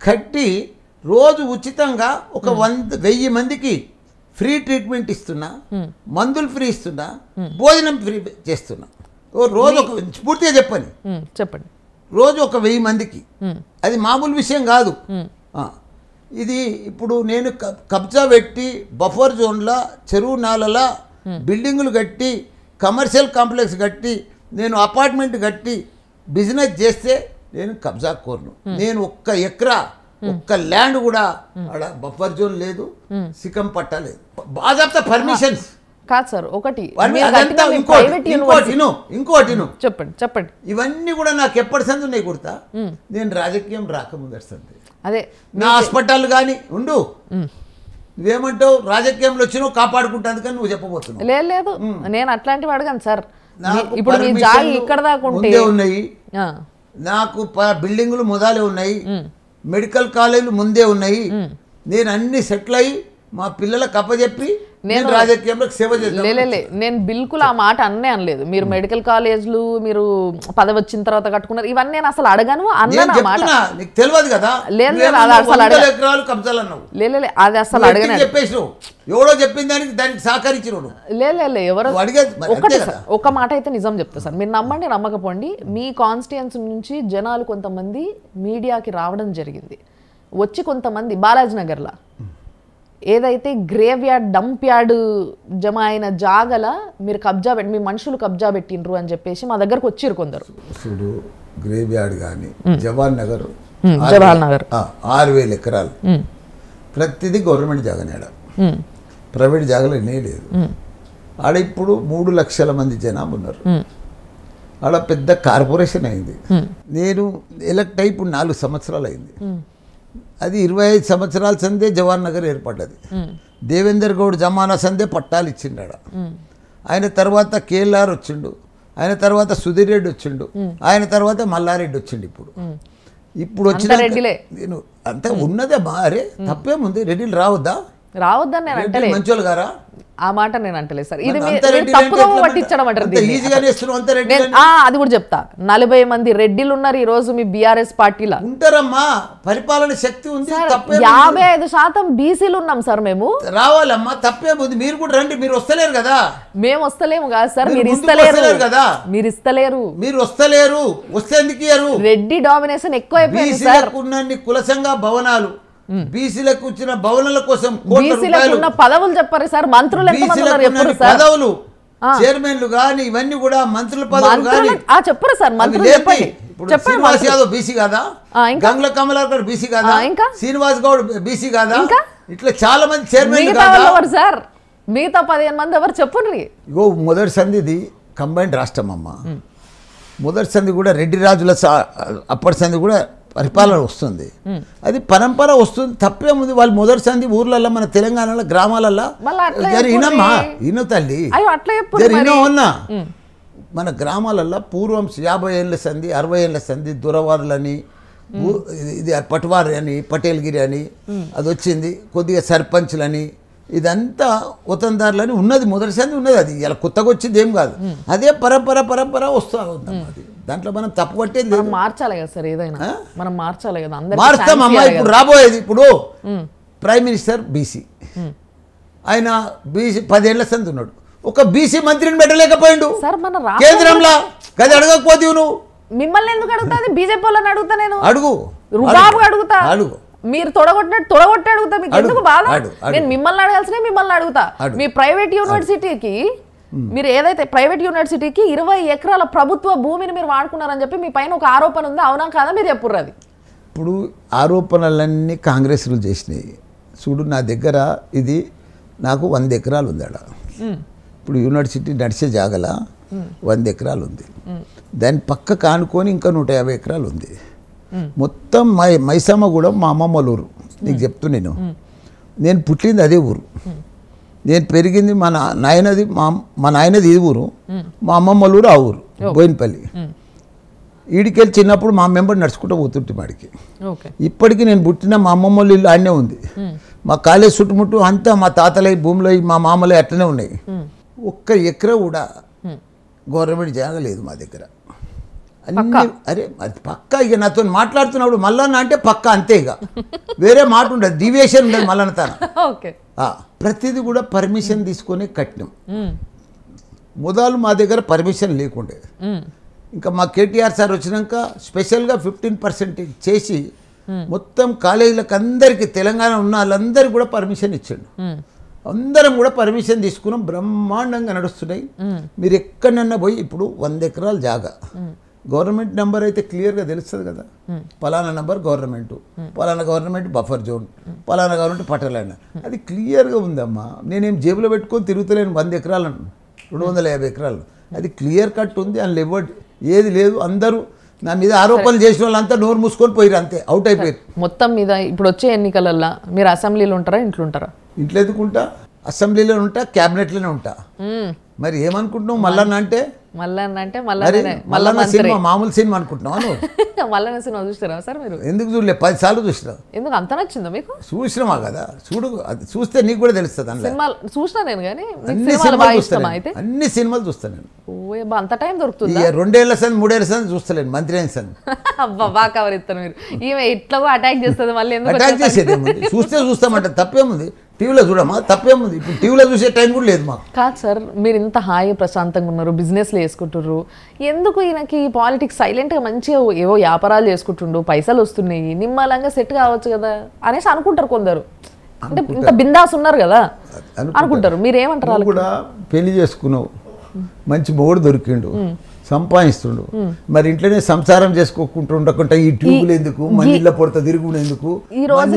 కట్టి రోజు ఉచితంగా ఒక 1000 మందికి ఫ్రీ ట్రీట్మెంట్ ఇస్తున్నా, మందులు ఫ్రీ ఇస్తున్నా, భోజనం ఫ్రీ చేస్తున్నా. రోజు ఒక పూర్తిగా చెప్పండి. రోజు ఒక 1000 మందికి. అది మామూలు విషయం కాదు. ఇది ఇప్పుడు నేను కబ్జా పెట్టి బఫర్ జోన్ల చెరువు నాలల బిల్డింగులు కట్టి కమర్షియల్ కాంప్లెక్స్ కట్టి నేను అపార్ట్మెంట్ కట్టి బిజినెస్ చేస్తే నేను కబ్జా కోరును. నేను ఒక్క ఎకరా ఒక్క ల్యాండ్ కూడా ఆడ బఫర్ జోన్ లేదు, సికం పట్టా లేదు, బాజాప్తా పర్మిషన్స్. కాదు సార్, ఒకటి ఇంకోటి చెప్పండి. ఇవన్నీ కూడా నాకు ఎప్పటి సంది ఉన్నాయి కుడతా, నేను రాజకీయం రాకముందటి సంది. అదే నా హాస్పిటల్ కానీ ఉండు, నువ్వేమంటావు రాజకీయంలో వచ్చినావు కాపాడుకుంటాను కానీ నువ్వు చెప్పబోతున్నావు. లేదు, నేను అట్లాంటివి అడగాను సార్. ఇప్పుడు మీ జాగి ఇక్కడ దాకా ఉంటే ఉన్నాయి, నాకు బిల్డింగులు మొదలే ఉన్నాయి, మెడికల్ కాలేజీలు ముందే ఉన్నాయి, నేను అన్ని సెటిల్ అయ్యి మా పిల్లలకు అప్పచెప్పి నేను రాజకీయంలో సేవ చేస్తాను. నేను బిల్కుల్ ఆ మాట అన్నే అనలేదు. మీరు మెడికల్ కాలేజ్లు మీరు పదవి వచ్చిన తర్వాత కట్టుకున్నారు, ఇవన్నీ నేను అసలు అడగను అన్నాను. నీకు తెలియదు కదా, లేదు అది అసలు అడగను. చెప్పేసినావు ఎవడో చెప్పింది దానికి సహకరించినోడు. లేదు ఎవరో ఒక మాట అయితే నిజం చెప్తా సార్, మీరు నమ్మండి నమ్మకపోండి. మీ కాన్స్టిట్యుయెన్సీ నుంచి జనాలు కొంతమంది మీడియాకి రావడం జరిగింది. వచ్చి కొంతమంది బాలాజీ నగర్లా ఏదైతే గ్రేవ్ యార్డ్ డంప్ యార్డ్ జమ అయిన జాగల మీరు కబ్జా పెట్టి మీ మనుషులు కబ్జా పెట్టిండ్రు అని చెప్పేసి మా దగ్గరకు వచ్చిరు కొందరు. చూడు, గ్రేవ్ యార్డ్ కానీ జవహర్ నగర్ 6,000 ఎకరాలు ప్రతిదీ గవర్నమెంట్ జాగానే, ఆడ ప్రైవేట్ జాగాలు ఎన్నే లేదు. ఆడ ఇప్పుడు 3 లక్షల మంది జనాభా ఉన్నారు. ఆడ పెద్ద కార్పొరేషన్ అయింది. నేను ఎలక్ట్ అయి ఇప్పుడు 4 సంవత్సరాలు అయింది. అది 25 సంవత్సరాల సందే జవహర్ నగర్ ఏర్పడ్డది. దేవేందర్ గౌడ్ జమానా సందే పట్టాలు ఇచ్చిండు. ఆయన తర్వాత కేఎల్ఆర్ వచ్చిండు, ఆయన తర్వాత సుధీర్ రెడ్డి వచ్చిండు, ఆయన తర్వాత మల్లారెడ్డి వచ్చిండు. ఇప్పుడు వచ్చిన నేను అంతా ఉన్నదే అరే తప్పేముంది, రెడ్డిలు రావద్దని నేను అంటే మంచోళ్ళు గారా ఆ మాట నేను అంటలేదు సార్. ఇది తప్పుదో పట్టించడం అంటారు. అది కూడా చెప్తా, 40 మంది రెడ్డిలు ఉన్నారు ఈ రోజు మీ బీఆర్ఎస్ పార్టీలో. ఉంటారమ్మా, పరిపాలన శక్తి ఉంది. 55% బీసీలు ఉన్నాం సార్. మేము రావాలమ్మా, తప్పేముంది. మీరు కూడా రండి, మీరు వస్తలేరు కదా. మేము వస్తలేము కాదు సార్, మీరు ఇస్తలేరు కదా. మీరు వస్తలేరు, వస్తే ఎందుకు ఇయ్యరు? రెడ్డి డామినేషన్ ఎక్కువ అయిపోయింది సార్. కుల సంఘ భవనాలు బీసీలకు వచ్చిన భవనాల కోసం పదవులు చెప్పారు సార్. మంత్రులు పదవులు, చైర్మన్లు గాని ఇవన్నీ కూడా మంత్రుల పదవులు గాని చెప్పారు సార్. శ్రీనివాస్ యాదవ్ బీసీ కాదా, గంగుల కమలాకర్ బీసీ కాదా, శ్రీనివాస్ గౌడ్ బీసీ కాదా, ఇట్లా చాలా మంది చైర్మన్ సార్. మిగతా 15 మంది ఎవరు చెప్పండి. ఇగో మొదటి సంధిది కంబైన్డ్ రాష్ట్రం అమ్మ. మొదటి సంధి కూడా రెడ్డి రాజుల అప్పటి సంధి కూడా పరిపాలన వస్తుంది, అది పరంపర వస్తుంది. తప్పేముంది. వాళ్ళు మొదటి సంధి ఊర్లలో మన తెలంగాణలో గ్రామాలలో ఇను తల్లి ఉన్నా మన గ్రామాలలో పూర్వం 50 ఏళ్ళ సంధి 60 ఏళ్ళ సంధి దొరవారులని ఇది పట్వారి అని పటేల్గిరి అని అది వచ్చింది, కొద్దిగా సర్పంచ్లని ఇదంతా వతందారులని ఉన్నది. మొదటి సంధి ఉన్నది, అది ఇలా కొత్తగా వచ్చింది ఏం కాదు. అదే పరంపర వస్తూ ఉంది. అది దాంట్లో మనం తప్పు పట్టేది మార్చాలి కదా సార్. ఏదైనా మనం మార్చాలి కదా. మారుస్తామమ్మా. ఇప్పుడు రాబోయేది, ఇప్పుడు ప్రైమ్ మినిస్టర్ బీసీ, ఆయన బీసీ 10 ఏళ్ల సంధి ఉన్నాడు. ఒక బీసీ మంత్రిని పెట్టలేకపోయిండు కేంద్రంలో. గది అడగకపోతే నువ్వు మిమ్మల్ని ఎందుకు అడుగుతా? బీజేపీ వాళ్ళని అడుగుతా. నేను అడుగు అడుగు మీరు తొడగొట్టి అడుగుతా. మీకు ఎందుకు బాధ? నేను మిమ్మల్ని అడగాల్సిన మిమ్మల్ని అడుగుతా. మీ ప్రైవేట్ యూనివర్సిటీకి మీరు ఏదైతే ప్రైవేట్ యూనివర్సిటీకి 20 ఎకరాల ప్రభుత్వ భూమిని మీరు వాడుకున్నారని చెప్పి మీ పైన ఒక ఆరోపణ ఉంది, అవునా కాదా మీరు చెప్పుర్రు. అది ఇప్పుడు ఆరోపణలన్నీ కాంగ్రెస్లు చేసినాయి. చూడు, నా దగ్గర ఇది నాకు 100 ఎకరాలు ఉంది ఆడ. ఇప్పుడు యూనివర్సిటీ నడిచే జాగల 100 ఎకరాలు ఉంది. దాని పక్క కానుకొని ఇంకా 150 ఎకరాలు ఉంది. మొత్తం మైసమ్మ కూడా మా అమ్మమ్మల ఊరు. నీకు చెప్తున్నాను, నేను పుట్టింది అదే ఊరు, నేను పెరిగింది మా నాయనది ఈ ఊరు, మా అమ్మమ్మల ఊరు ఆ ఊరు బోయినపల్లి. ఈడికెళ్ళి చిన్నప్పుడు మా మెంబర్ నడుచుకుంటూ పోతుంటే మాడికి. ఇప్పటికీ నేను పుట్టిన మా అమ్మమ్మల ఇల్లు ఆడనే ఉంది. మా కాలేజ్ చుట్టుముట్టు అంతా మా తాతలై భూములు మా మామలై అట్లనే ఉన్నాయి. 1 ఎకరా కూడా గవర్నమెంట్ జాగలేదు మా దగ్గర. అన్ని అరే అది పక్కా. ఇక నాతో మాట్లాడుతున్నప్పుడు మల్లన్న అంటే పక్కా, అంతే. ఇక వేరే మాట ఉండదు, డివియేషన్ ఉండదు మల్లన్న తన. ప్రతిదీ కూడా పర్మిషన్ తీసుకొని కట్టినాం. మొదలు మా దగ్గర పర్మిషన్ లేకుండే. ఇంకా మా కేటీఆర్ సార్ వచ్చినాక స్పెషల్గా 15% చేసి మొత్తం కాలేజీలకు అందరికీ తెలంగాణ ఉన్న వాళ్ళందరికీ కూడా పర్మిషన్ ఇచ్చాడు. అందరం కూడా పర్మిషన్ తీసుకున్నాం, బ్రహ్మాండంగా నడుస్తున్నాయి. మీరు ఎక్కడన్నా పోయి ఇప్పుడు 100 ఎకరాల జాగా గవర్నమెంట్ నెంబర్ అయితే క్లియర్గా తెలుస్తుంది కదా, పలానా నెంబర్ గవర్నమెంట్, పలానా గవర్నమెంట్ బఫర్ జోన్, పలానా గవర్నమెంట్ పట్టలేండి, అది క్లియర్గా ఉందమ్మా. నేనేం జేబులో పెట్టుకొని తిరుగుతలేను 100 ఎకరాలను 250 ఎకరాలు, అది క్లియర్ కట్ ఉంది. అందులో ఇవ్వడు ఏది లేదు. అందరూ నా మీద ఆరోపణలు చేసిన వాళ్ళంతా నోరు మూసుకొని పోయారు, అంతే, అవుట్ అయిపోయారు. మొత్తం మీద ఇప్పుడు వచ్చే ఎన్నికలల్లో మీరు అసెంబ్లీలో ఉంటారా, ఇంట్లో ఉంటారా? ఇంట్లో ఎందుకుంటా, అసెంబ్లీలో ఉంటా, క్యాబినెట్లోనే ఉంటా. మరి ఏమనుకుంటున్నావు మల్లన్న అంటే? మల్లన్న అంటే మల్లన్న సినిమా మామూలు సినిమా అనుకుంటున్నావు? మల్లన్న సినిమా చూస్తారా సార్ మీరు? ఎందుకు చూడలే, 10 సార్లు చూసినా. ఎందుకు అంత నచ్చిందా మీకు? చూసినామా కదా, చూడు, అది చూస్తే నీకు కూడా తెలుస్తుంది. అందులో సినిమా చూసినా నేను, కానీ అన్ని సినిమాలు చూస్తాను, అన్ని సినిమాలు చూస్తాను నేను. అంత టైం దొరుకుతుంది? 2 ఏళ్ల సంది 3 ఏళ్ల సంది చూస్తలేను, మంత్రి అయిన సంది. అబ్బా బాగా కవర్ ఇస్తారు మీరు. ఈమె ఎట్లా అటాక్ చేస్తుంది మళ్ళీ, ఎందుకు అటాక్ చేసేది ఏముంది, చూస్తే చూస్తామంటే తప్పేముంది, టీవీలో చూడమా తప్పేముంది, ఇప్పుడు టీవీలో చూసే టైం కూడా లేదు మాకు. కాదు సార్, మీరు ఇంత హాయి ప్రశాంతంగా ఉన్నారు, బిజినెస్లు వేసుకుంటున్నారు, ఎందుకు ఈయనకి పాలిటిక్స్ సైలెంట్గా మంచిగా ఏవో వ్యాపారాలు చేసుకుంటుండు, పైసలు వస్తున్నాయి, నిమ్మలంగా సెట్ కావచ్చు కదా అనేసి అనుకుంటారు కొందరు. అంటే ఇంత బిందాస్ ఉన్నారు కదా అనుకుంటారు, మీరేమంటారు? వాళ్ళు కూడా పెళ్లి చేసుకున్నావు, మంచి మొగుడు దొరికిండు, సంపాదిస్తుండు, మరి ఇంట్లోనే సంసారం చేసుకోకుండా ఉండకుండా ఈ ట్యూబులు ఎందుకు, మందిలో పొడత తిరుగుడు ఎందుకు, ఈ రోజు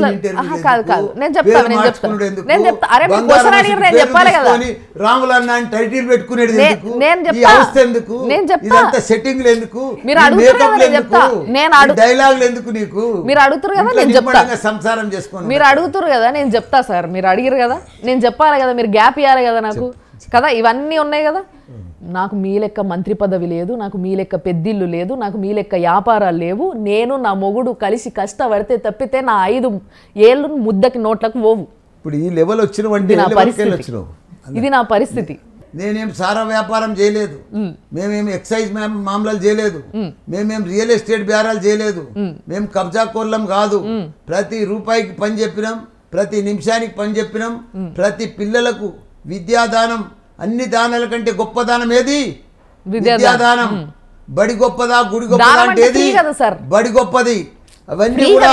రాములన్న టైటిల్ పెట్టుకునేది ఎందుకు, సెట్టింగ్లు ఎందుకు, డైలాగులు ఎందుకు, నీకు మీరు అడుగుతారు కదా నేను చెప్తా, సంసారం చేసుకోండి మీరు అడుగుతారు కదా నేను చెప్తా సార్, మీరు అడిగారు కదా నేను చెప్పాలి కదా, మీరు గ్యాప్ ఇవ్వాలి కదా నాకు కదా, ఇవన్నీ ఉన్నాయి కదా. నాకు మీ లెక్క మంత్రి పదవి లేదు, నాకు మీ లెక్క పెద్దిల్లు లేదు, నాకు మీ లెక్క వ్యాపారాలు లేవు, నేను నా మొగుడు కలిసి కష్టపడితే తప్పితే నా 5 ఏళ్ళు ముద్దకి నోట్లకు పోవు. ఇప్పుడు ఈ లెవెల్ వచ్చినవంటే ఇది నా పరిస్థితి. నేనేం సారా వ్యాపారం చేయలేదు, మేమేం ఎక్సైజ్ మామూలు చేయలేదు, మేమేం రియల్ ఎస్టేట్ బేరాలు చేయలేదు, మేము కబ్జా కోర్లం కాదు. ప్రతి రూపాయికి పని చెప్పినాం, ప్రతి నిమిషానికి పని చెప్పినాం, ప్రతి పిల్లలకు విద్యాదానం, అన్ని దానాల కంటే గొప్ప దానం ఏది? విద్యాదానం. బడి గొప్పదా, గుడి గొప్పదా అంటే ఏది? బడి గొప్పది. అవన్నీ కూడా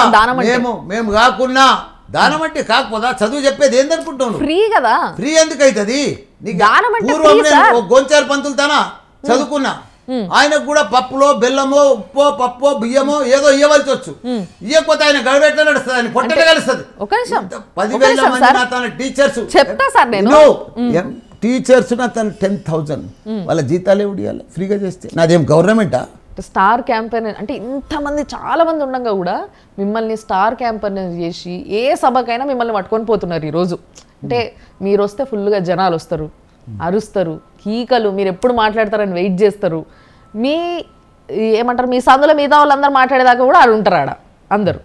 మేము కాకున్నా దానం అంటే కాకపోదా, చదువు చెప్పేది ఏందనుకుంటాను? ఫ్రీ కదా. ఫ్రీ ఎందుకు అవుతుంది? పూర్వం నేను గొంచారు పంతులు తానా చదువుకున్నా, ఆయనకు కూడా పప్పులో బెల్లమో ఉప్పో పప్పో బియ్యమో ఏదో ఇవ్వవలసి వచ్చు, ఇవ్వకపోతే ఆయన గడబెట్లా నడుస్తుంది, ఆయన పొట్టనే కలుస్తుంది. 10,000 మంది తన టీచర్స్ చెప్తా సార్, నేను టీచర్స్ తను 10,000 వాళ్ళ జీతాలు ఎవరు ఇవ్వాలి ఫ్రీగా చేస్తే? నాదేం గవర్నమెంటా? స్టార్ క్యాంపెయిన్ అంటే ఇంతమంది చాలా మంది ఉండగా కూడా మిమ్మల్ని స్టార్ క్యాంపెయిన్ చేసి ఏ సభకైనా మిమ్మల్ని పట్టుకొని పోతున్నారు ఈరోజు. అంటే మీరు వస్తే ఫుల్గా జనాలు వస్తారు, అరుస్తారు, కీకలు, మీరు ఎప్పుడు మాట్లాడతారని వెయిట్ చేస్తారు. మీ ఏమంటారు, మీ సందులో మిగతా వాళ్ళందరూ మాట్లాడేదాకా కూడా ఆడు ఉంటారు ఆడ అందరూ.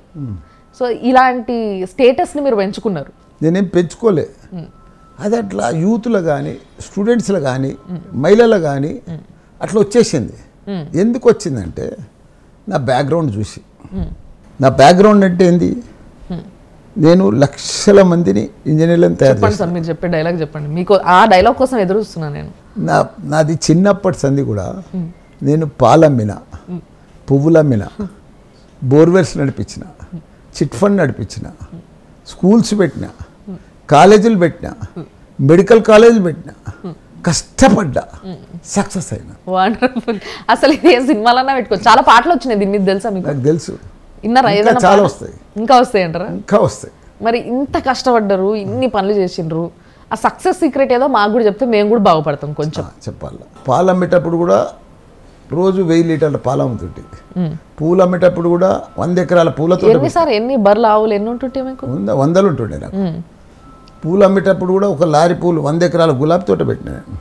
సో ఇలాంటి స్టేటస్ని మీరు పెంచుకున్నారు. నేనేం పెంచుకోలే, అది అట్లా యూత్లో కానీ స్టూడెంట్స్లో కానీ మహిళలు కానీ అట్లా వచ్చేసింది. ఎందుకు వచ్చిందంటే నా బ్యాక్గ్రౌండ్ చూసి. నా బ్యాక్గ్రౌండ్ అంటే ఏంది, నేను లక్షల మందిని ఇంజనీర్లను తయారు చేస్తాను. మీరు చెప్పే డైలాగ్ చెప్పండి, మీకు ఆ డైలాగ్ కోసం ఎదురు చూస్తున్నాను నేను. నాది చిన్నప్పటి సంది కూడా నేను పాలమ్మిన, పువ్వులమ్మిన, బోర్వెల్స్ నడిపించిన, చిట్ ఫండ్ నడిపించిన, స్కూల్స్ పెట్టిన, కాలేజీలు పెట్టిన, మెడికల్ కాలేజీలు పెట్టిన, కష్టపడ్డా, సక్సెస్ అయినా. వండర్ఫుల్. అసలు ఇదే సినిమాలన్నా పెట్టుకోవచ్చు, చాలా పాటలు వచ్చినాయి దీని మీద, తెలుసా మీకు? నాకు తెలుసు, విన్నారా? చాలా వస్తాయి, ఇంకా వస్తాయి అంటారా? ఇంకా వస్తాయి. మరి ఇంత కష్టపడ్డారు, ఇన్ని పనులు చేసిండ్రు, ఆ సక్సెస్ సీక్రెట్ ఏదో మాకు కూడా చెప్తే మేము కూడా బాగుపడతాం. కొంచెం చెప్పాలి. పాలు అమ్మేటప్పుడు కూడా రోజు 1000 లీటర్ల పాలు అమ్ముతుంటే, పూలు అమ్మేటప్పుడు కూడా 100 ఎకరాల పూలతో. ఎన్ని బర్రెలు ఆవులు ఎన్ని ఉంటుంటే మీకు? 100 ఉంటుండే నాకు. పూలు అమ్మేటప్పుడు కూడా ఒక లారీ పూలు 100 ఎకరాల గులాబీ తోట పెట్టినా నేను.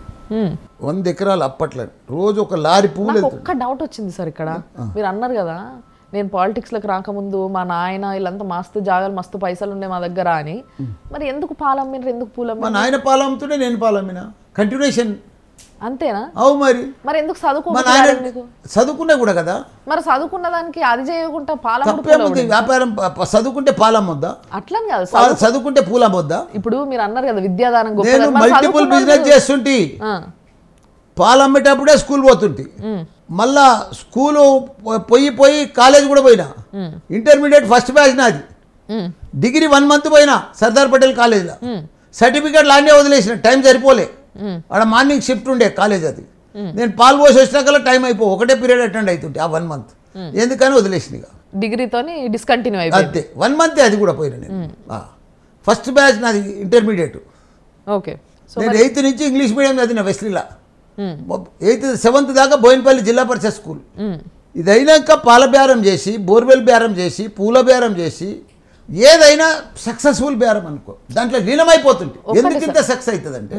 100 ఎకరాలు అప్పట్లో రోజు ఒక లారీ పూలు. ఒక్క డౌట్ వచ్చింది సార్ ఇక్కడ, మీరు అన్నారు కదా నేను పాలిటిక్స్లోకి రాకముందు మా నాయన వీళ్ళంతా మస్తు జాగాలు మస్తు పైసలు ఉన్నాయి మా దగ్గర అని. మరి ఎందుకు పాలు అమ్మినారు, ఎందుకు పూలు అమ్మినారు? మా నాయన పాలు అమ్ముతుంటే నేను పాలు అమ్మినా, కంటిన్యూషన్ అంతేనా? అవు మరి ఎందుకు చదువుకున్నా కూడా కదా. మరి చదువుకున్న దానికి అది చేయకుండా వ్యాపారం చదువుకుంటే పాలమ్మొద్దా? అట్లా కాదు, చదువుకుంటే పూలమ్మొద్దా? ఇప్పుడు మీరు అన్నారు కదా విద్యాదానం, నేను మల్టిపుల్ బిజినెస్ చేస్తుంటే పాలు అమ్మేటప్పుడే స్కూల్ పోతుంటే, మళ్ళా స్కూలు పోయి కాలేజ్ కూడా పోయినా. ఇంటర్మీడియట్ ఫస్ట్ బ్యాచ్ నాది. డిగ్రీ 1 మంత్ పోయినా సర్దార్ పటేల్ కాలేజ్లో. సర్టిఫికేట్ లాండే వదిలేసిన, టైం సరిపోలే. ఆడ మార్నింగ్ షిఫ్ట్ ఉండే కాలేజ్, అది నేను పాలు పోసి వచ్చినాకల్లా టైం అయిపో ఒకటే పీరియడ్ అటెండ్ అవుతుంటే ఆ 1 month ఎందుకని వదిలేసినగా డిగ్రీతోని డిస్కంటిన్యూ అయిపోయింది అంతే 1 month అది కూడా పోయినా నేను ఫస్ట్ బ్యాచ్ నాది ఇంటర్మీడియట్ ఓకే నేను 8th నుంచి ఇంగ్లీష్ మీడియం చదివిన వెస్లీలా 8th 7th దాకా బోయినపల్లి జిల్లా పరిషత్ స్కూల్ ఇది అయినాక పాల బేరం చేసి బోర్వెల్ బేరం చేసి పూల బేరం చేసి ఏదైనా సక్సెస్ఫుల్ బేరం అనుకో దాంట్లో లీనమైపోతుంది ఎందుకు ఇంత సక్సెస్ అవుతుందంటే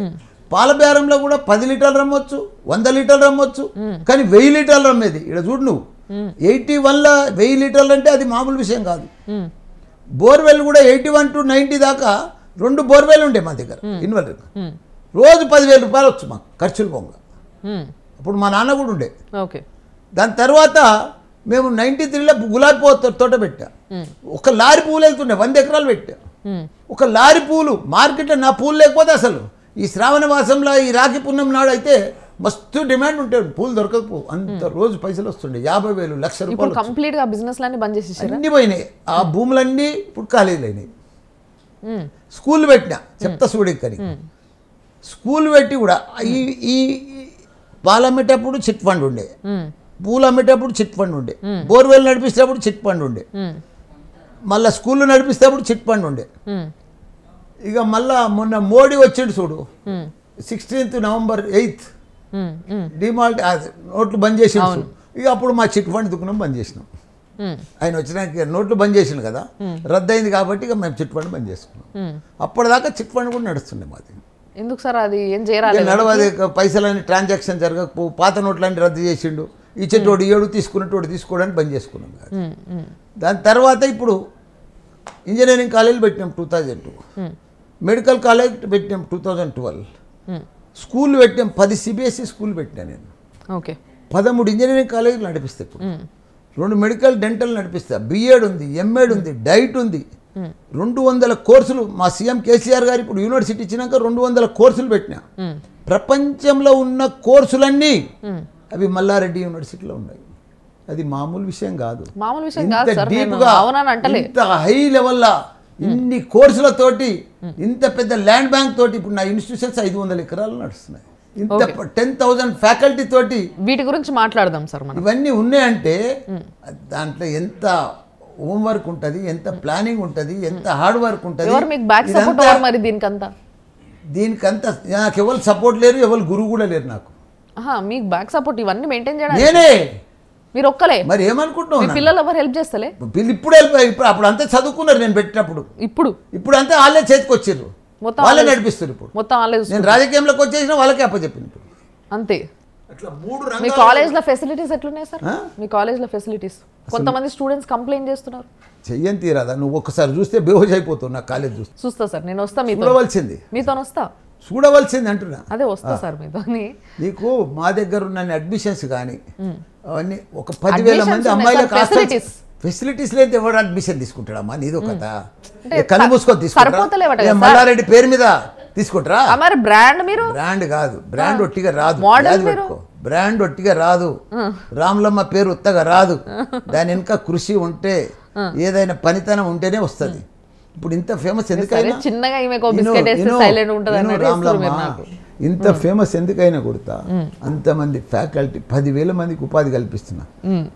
పాల బేరంలో కూడా 10 లీటర్లు రమ్మొచ్చు 100 లీటర్లు రమ్మొచ్చు కానీ 1000 లీటర్లు రమ్మేది ఇక్కడ చూడు నువ్వు 81లో 1000 లీటర్లు అంటే అది మామూలు విషయం కాదు బోర్వెల్ కూడా 81 to 90 దాకా 2 బోర్వెల్ ఉండే మా దగ్గర ఇన్వెల్టర్ రోజు 10,000 రూపాయలు వచ్చు మాకు ఖర్చులు పొంగ అప్పుడు మా నాన్న కూడా ఉండే ఓకే దాని తర్వాత మేము 93లో గులాబీ పువ్వు తోట పెట్టా ఒక లారీ పువ్వులు వెళ్తుండే 100 ఎకరాలు పెట్టా ఒక లారీ పువ్వులు మార్కెట్లో నా పూలు లేకపోతే అసలు ఈ శ్రావణ మాసంలో ఈ రాఖీ పుణ్యం నాడు అయితే మస్తు డిమాండ్ ఉంటాడు పూలు దొరకకపో అంత రోజు పైసలు వస్తుండే 50,000 లక్ష రూపాయలు కంప్లీట్ గా బిజినెస్ లన్నీ బంద్ చేసేసారు అన్ని పోయినాయి ఆ భూములన్నీ ఇప్పుడు కాలేజీలు అయినాయి స్కూల్ పెట్టినా చెప్తా చూడెక్కని స్కూల్ పెట్టి కూడా ఈ పాలు అమ్మేటప్పుడు చిట్ ఫండ్ ఉండే పూలు అమ్మేటప్పుడు చిట్ ఫండ్ ఉండే బోర్వెల్ నడిపిస్తేప్పుడు చిట్ ఫండ్ ఉండే మళ్ళీ స్కూల్లో నడిపిస్తేప్పుడు చిట్ ఫండ్ ఉండే ఇక మళ్ళా మొన్న మోడీ వచ్చిండు చూడు 16th November 8th డిమాల్ట్ నోట్లు బంద్ చేసిండు ఇక అప్పుడు మా చిట్ ఫండ్ దుకాణం బంద్ చేసినాం ఆయన వచ్చినాక నోట్లు బంద్ చేసిండు కదా రద్దయింది కాబట్టి ఇక మేము చిట్ ఫండ్ బంద్ చేసుకున్నాం అప్పటిదాకా చిట్ ఫండ్ కూడా నడుస్తుండే మాది ఎందుకు సార్ అది ఏం చేయరాలి నడవది పైసలని ట్రాన్సాక్షన్ జరగకపో పాత నోట్లన్నీ రద్దు చేసిండు ఇచ్చేటోడు ఏడు తీసుకునేటోడు తీసుకోవడానికి బంద్ చేసుకున్నాం దాని తర్వాత ఇప్పుడు ఇంజనీరింగ్ కాలేజీలు పెట్టినాం 2002 మెడికల్ కాలేజ్ పెట్టినాం 2012 స్కూల్ పెట్టినాం 10 CBSE స్కూల్ పెట్టినా నేను ఓకే 13 ఇంజనీరింగ్ కాలేజీలు నడిపిస్తే ఇప్పుడు 2 మెడికల్ డెంటల్ నడిపిస్తా బిఎడ్ ఉంది ఎంఎడ్ ఉంది డైట్ ఉంది 200 కోర్సులు మా సీఎం కేసీఆర్ గారు ఇప్పుడు యూనివర్సిటీ ఇచ్చినాక 200 కోర్సులు పెట్టినా ప్రపంచంలో ఉన్న కోర్సులన్నీ అవి మల్లారెడ్డి యూనివర్సిటీలో ఉన్నాయి అది మామూలు విషయం కాదు ఇంత హై లెవెల్లో ఇన్ని కోర్సులతోటి ఇంత పెద్ద ల్యాండ్ బ్యాంక్ తోటి ఇప్పుడు నా ఇన్స్టిట్యూషన్స్ 500 ఎకరాలు నడుస్తున్నాయి ఇంత 10,000 ఫ్యాకల్టీ తోటి వీటి గురించి మాట్లాడదాం సార్ మనం ఇవన్నీ ఉన్నాయంటే దాంట్లో ఎంత హోంవర్క్ ఉంటుంది ఎంత ప్లానింగ్ ఉంటుంది ఎంత హార్డ్ వర్క్ ఉంటుంది దీనికంతా నాకు ఎవరు సపోర్ట్ లేరు ఎవరు గురువు కూడా లేరు నాకు మీకు బ్యాక్ సపోర్ట్ ఇవన్నీ మెయింటైన్ చేయడానికి నేనే మీరు ఒక్కలే మరి ఏమనుకుంటున్నావు పిల్లలు ఎవరు హెల్ప్ చేస్తలే ఇప్పుడు ఇప్పుడు అప్పుడు అంతా చదువుకున్నారు నేను పెట్టినప్పుడు ఇప్పుడు అంతా వాళ్ళే చేతికి వచ్చిర్రు వాళ్ళే నడిపిస్తారు ఇప్పుడు మొత్తం వాళ్ళే నేను రాజకీయంలోకి వచ్చేసిన వాళ్ళకే అప్పచెప్పింది ఇప్పుడు అంతే అట్లా 3 మీ కాలేజ్లో ఫెసిలిటీస్ ఎట్లున్నాయి సార్ మీ కాలేజ్లో ఫెసిలిటీస్ కొంతమంది స్టూడెంట్స్ కంప్లైంట్ చేస్తున్నారు చెయ్యని తీరాదా నువ్వు ఒక్కసారి చూస్తే బేహోష్ అయిపోతావు నా కాలేజ్ చూస్తా సార్ నేను వస్తా మీతో వస్తా చూడవలసింది అంటున్నా అదే వస్తా సార్ మీతో నీకు మా దగ్గర ఉన్న అడ్మిషన్స్ కానీ అవన్నీ ఒక 10,000 మంది అమ్మాయిలకు ఫెసిలిటీస్ లేదు ఎవరు అడ్మిషన్ తీసుకుంటాడమ్మా నీదో కదా కళ్ళు మూసుకొని తీసుకుంటా మల్లారెడ్డి పేరు మీద తీసుకుంటారా బ్రాండ్ కాదు బ్రాండ్ ఒట్టిగా రాదు బ్రాండ్ ఒట్టిగా రాదు రాములమ్మ పేరు ఉత్తగా రాదు దాని వెనుక కృషి ఉంటే ఏదైనా పనితనం ఉంటేనే వస్తుంది ఇప్పుడు ఇంత ఫేమస్ ఎందుకైనా ఇంత ఫేమస్ ఎందుకైనా కొడతా అంతమంది ఫ్యాకల్టీ 10,000 మందికి ఉపాధి కల్పిస్తున్నా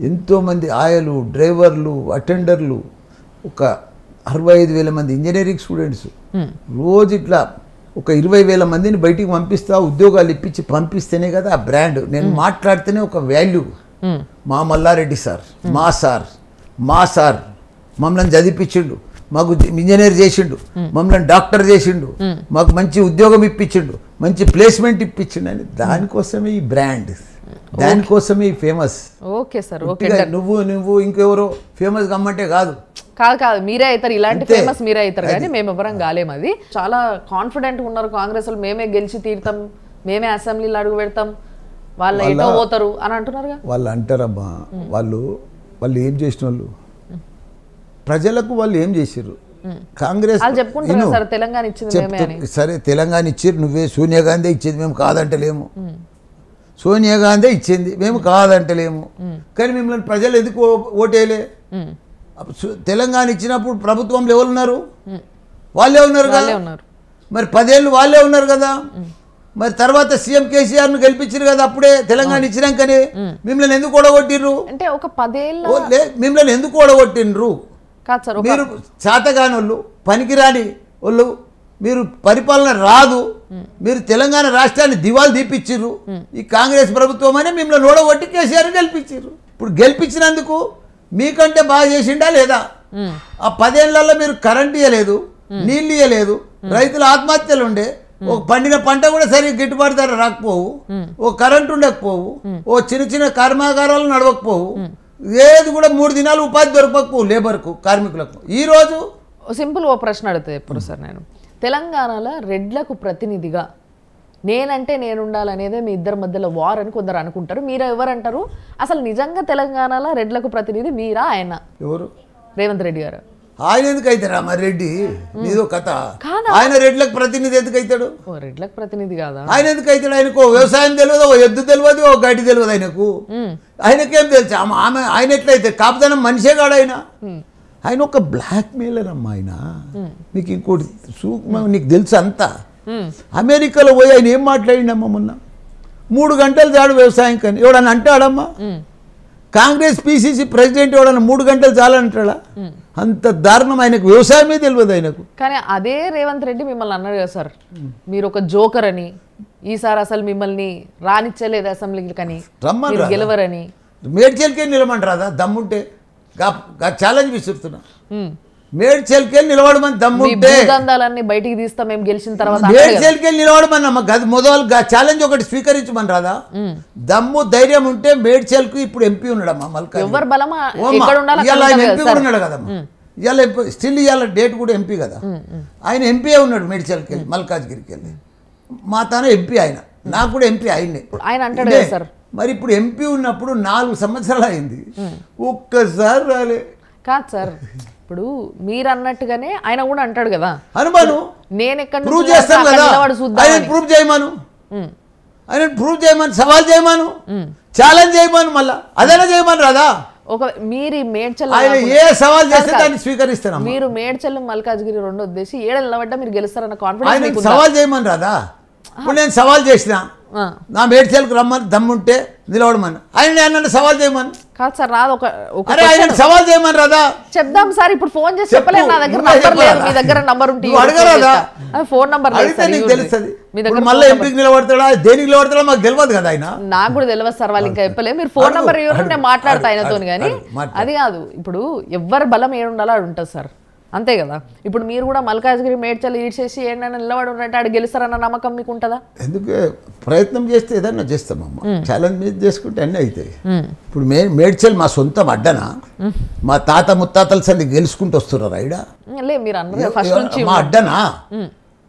ఎంతోమంది ఆయలు డ్రైవర్లు అటెండర్లు ఒక 65,000 మంది ఇంజనీరింగ్ స్టూడెంట్స్ రోజు ఇట్లా ఒక 20,000 మందిని బయటికి పంపిస్తా ఉద్యోగాలు ఇప్పించి పంపిస్తేనే కదా ఆ బ్రాండ్ నేను మాట్లాడితేనే ఒక వాల్యూ మా మల్లారెడ్డి సార్ మా సార్ మమ్మల్ని చదివిపించిండు మాకు ఇంజనీర్ చేసిండు మమ్మల్ని డాక్టర్ చేసిండు మాకు మంచి ఉద్యోగం ఇప్పించిండు మంచి ప్లేస్మెంట్ ఇప్పించిండు అని దానికోసమే ఈ బ్రాండ్ దానికోసమే ఈ ఫేమస్ ఓకే సార్ నువ్వు ఇంకెవరో ఫేమస్ కమ్మంటే కాదు మీరే అవుతారు ఇలాంటి ఫేమస్ మీరే అవుతారు కానీ మేము ఎవరం కాలేము అది చాలా కాన్ఫిడెంట్ ఉన్నారు కాంగ్రెస్ మేమే గెలిచి తీరుతాం మేమే అసెంబ్లీలో అడుగు పెడతాం వాళ్ళు ఎటో పోతారు అని అంటున్నారు వాళ్ళు అంటారమ్మా వాళ్ళు ఏం చేసిన వాళ్ళు ప్రజలకు వాళ్ళు ఏం చేసిర్రు కాంగ్రెస్ సరే తెలంగాణ ఇచ్చారు నువ్వే సోనియా గాంధీ ఇచ్చేది మేము కాదంటలేము సోనియా గాంధీ ఇచ్చింది మేము కాదంటలేము కానీ మిమ్మల్ని ప్రజలు ఎందుకు ఓటేయలే తెలంగాణ ఇచ్చినప్పుడు ప్రభుత్వంలో ఎవరు ఉన్నారు వాళ్ళే ఉన్నారు కదా మరి 10 ఏళ్ళు వాళ్ళే ఉన్నారు కదా మరి తర్వాత సీఎం కేసీఆర్ ను గెలిపించారు కదా అప్పుడే తెలంగాణ ఇచ్చినాకనే. మిమ్మల్ని ఎందుకు ఓడగొట్టిర్రు అంటే ఒక 10 ఏళ్ళ మిమ్మల్ని ఎందుకు ఓడగొట్టిండ్రు? కాదు సార్, మీరు చేతగాని వాళ్ళు, పనికిరాని వాళ్ళు, మీరు పరిపాలన రాదు, మీరు తెలంగాణ రాష్ట్రాన్ని దివాలు తీపిచ్చిర్రు. ఈ కాంగ్రెస్ ప్రభుత్వం అనే మిమ్మల్ని ఓడగొట్టి కేసీఆర్ గెలిపించారు. ఇప్పుడు గెలిపించినందుకు మీకంటే బాగా చేసిండా లేదా? ఆ 10 ఏళ్లలో మీరు కరెంట్ ఇవ్వలేదు, నీళ్ళు ఇవ్వలేదు, రైతుల ఆత్మహత్యలు ఉండే, ఒక పండిన పంట కూడా సరిగ్గా గిట్టుబాటు ధర రాకపోవు, ఓ కరెంట్ ఉండకపోవు, ఓ చిన్న చిన్న కర్మాగారాలు నడవకపోవు, ఏది కూడా 3 దినాలు ఉపాధి దొరకకపోవు లేబర్కు, కార్మికులకు. ఈరోజు సింపుల్ ఓ ప్రశ్న అడుగుతుంది ఎప్పుడు సార్, నేను తెలంగాణలో రెడ్లకు ప్రతినిధిగా నేనంటే నేను ఉండాలనేదే మీ ఇద్దరి మధ్యలో వార్ అని కొందరు అనుకుంటారు. మీరు ఎవరంటారు? అసలు నిజంగా తెలంగాణలో రెడ్లకు ప్రతినిధి మీరా ఆయన? ఎవరు? రేవంత్ రెడ్డి గారు. ఆయన ఎందుకు అవుతారా మరి రెడ్డి? నీదో కథ. ఆయన రెడ్లకు ప్రతినిధి ఎందుకు అవుతాడు? రెడ్లకు ప్రతినిధి కాదా? ఆయన ఎందుకు అవుతాడు? ఆయనకు వ్యవసాయం తెలియదు, ఓ ఎద్దు తెలియదు, ఓ గడ్డి తెలియదు ఆయనకు. ఆయనకేం తెలుసు? ఆమె ఆయన ఎట్లయితే కాపుదనం మనిషే కాడు ఆయన. ఆయన ఒక బ్లాక్ మెయిలర్ అమ్మా ఆయన. మీకు ఇంకోటి నీకు తెలుసు అంతా. అమెరికాలో పోయి ఆయన ఏం మాట్లాడిండమ్మా మొన్న? 3 గంటలు చాడు వ్యవసాయం కానీ ఎవడన్నా అంటాడమ్మా? కాంగ్రెస్ పిసిసి ప్రెసిడెంట్ ఎవడన్నా 3 గంటలు చాలంటాడా? అంత దారుణం. ఆయనకు వ్యవసాయమే తెలియదు ఆయనకు. కానీ అదే రేవంత్ రెడ్డి మిమ్మల్ని అన్నాడు కదా సార్, మీరు ఒక జోకర్ అని, ఈసారి అసలు మిమ్మల్ని రానిచ్చలేదు అసెంబ్లీకి కానీ గెలవరని. మేడ్చల్కే నిలమంటారా దమ్ముంటే? ఛాలెంజ్ విసురుతున్నా. మేడ్చల్కే నిలబడమని దమ్ముంటే దందాలన్నీ బయటికి తీస్తాం మేము గెలిచిన తర్వాత. మేడ్చల్కే నిలబడమన్నమ్మా మొదలు ఛాలెంజ్ ఒకటి స్వీకరించమని రాదా? దమ్ము ధైర్యం ఉంటే మేడ్చల్కు ఇప్పుడు ఎంపీ ఉన్నాడమ్మా మల్కాజ్. ఎవరు బలమా ఆయన ఎంపీ కూడా ఉన్నాడు కదమ్మా. ఇవాళ స్టిల్ ఇవాళ డేట్ కూడా ఎంపీ కదా. ఆయన ఎంపీ ఉన్నాడు మేడ్చల్కి వెళ్ళి, మల్కాజ్గిరికి వెళ్ళి. మా తాన ఎంపీ ఆయన, నాకు కూడా ఎంపీ ఆయనే. ఆయన అంటాడు సార్. మరి ఇప్పుడు ఎంపీ ఉన్నప్పుడు 4 సంవత్సరాలు అయింది, ఒక్కసారి రాలే. కాదు సార్, ఇప్పుడు మీరు అన్నట్టుగానే ఆయన కూడా అంటాడు కదా, అనుమాను నేను ఎక్కడ ప్రూవ్ చేస్తాను కదా, ఆయన ప్రూవ్ చేయమను, ఆయన ప్రూవ్ చేయమని, సవాల్ చేయమను, ఛాలెంజ్ చేయమను, మళ్ళా అదైనా చేయమని రాదా? ఒక మీరు మేడ్చల్ ఆయన ఏ సవాల్ చేస్తే దాన్ని స్వీకరిస్తాను. మీరు మేడ్చల్ మల్కాజ్గిరి 2 ఉద్దేశి 7 నిలబడ్డా మీరు గెలుస్తారన్న కాన్ఫిడెన్స్ ఆయన సవాల్ చేయమని రాదా? ఇప్పుడు నేను సవాల్ చేసిన, నా మేడ్చల్కి రమ్మని దమ్ముంటే నిలవడమని, ఆయన సవాల్ చేయమని. కాదు సార్, రాదు. ఆయన సవాల్ చేయమని రాదా? చెప్దాం సార్. ఇప్పుడు ఫోన్ చేసి చెప్పలేదు, నా దగ్గర నంబర్ లేదు. మీ దగ్గర నంబర్ ఉంటే అడగరాదా? ఫోన్ నంబర్ తెలుస్తుంది. మళ్ళీ ఎంపీకి నిలబడతాడా, దేనికి నిలబడతాడా మాకు తెలియదు కదా. ఆయన నాకు కూడా తెలియదు సార్, వాళ్ళు ఇంకా చెప్పలేదు. మీరు ఫోన్ నంబర్ ఇవ్వరు, నేను మాట్లాడతా ఆయనతో. కానీ అది కాదు, ఇప్పుడు ఎవరి బలం ఏడుండాలో అది ఉంటుంది సార్, అంతే కదా. ఇప్పుడు మీరు కూడా మల్కాజ్గిరి మేడ్చల్ ఈడ్చేసి ఏంటన్నా నిలబడి ఉన్నట్టు ఆడు గెలుస్తారన్న నమ్మకం మీకు ఉంటుందా? ఎందుకు ప్రయత్నం చేస్తే ఏదన్నా చేస్తామమ్మా. ఛాలెంజ్ మీద చేసుకుంటే అన్నీ అవుతాయి. ఇప్పుడు మేడ్చల్ మా సొంతం అడ్డనా? మా తాత ముత్తాతల సంది గెలుచుకుంటూ వస్తున్నారు ఐడ? లే, మీరు అన్నారు ఫస్ట్ నుంచి మా అడ్డనా?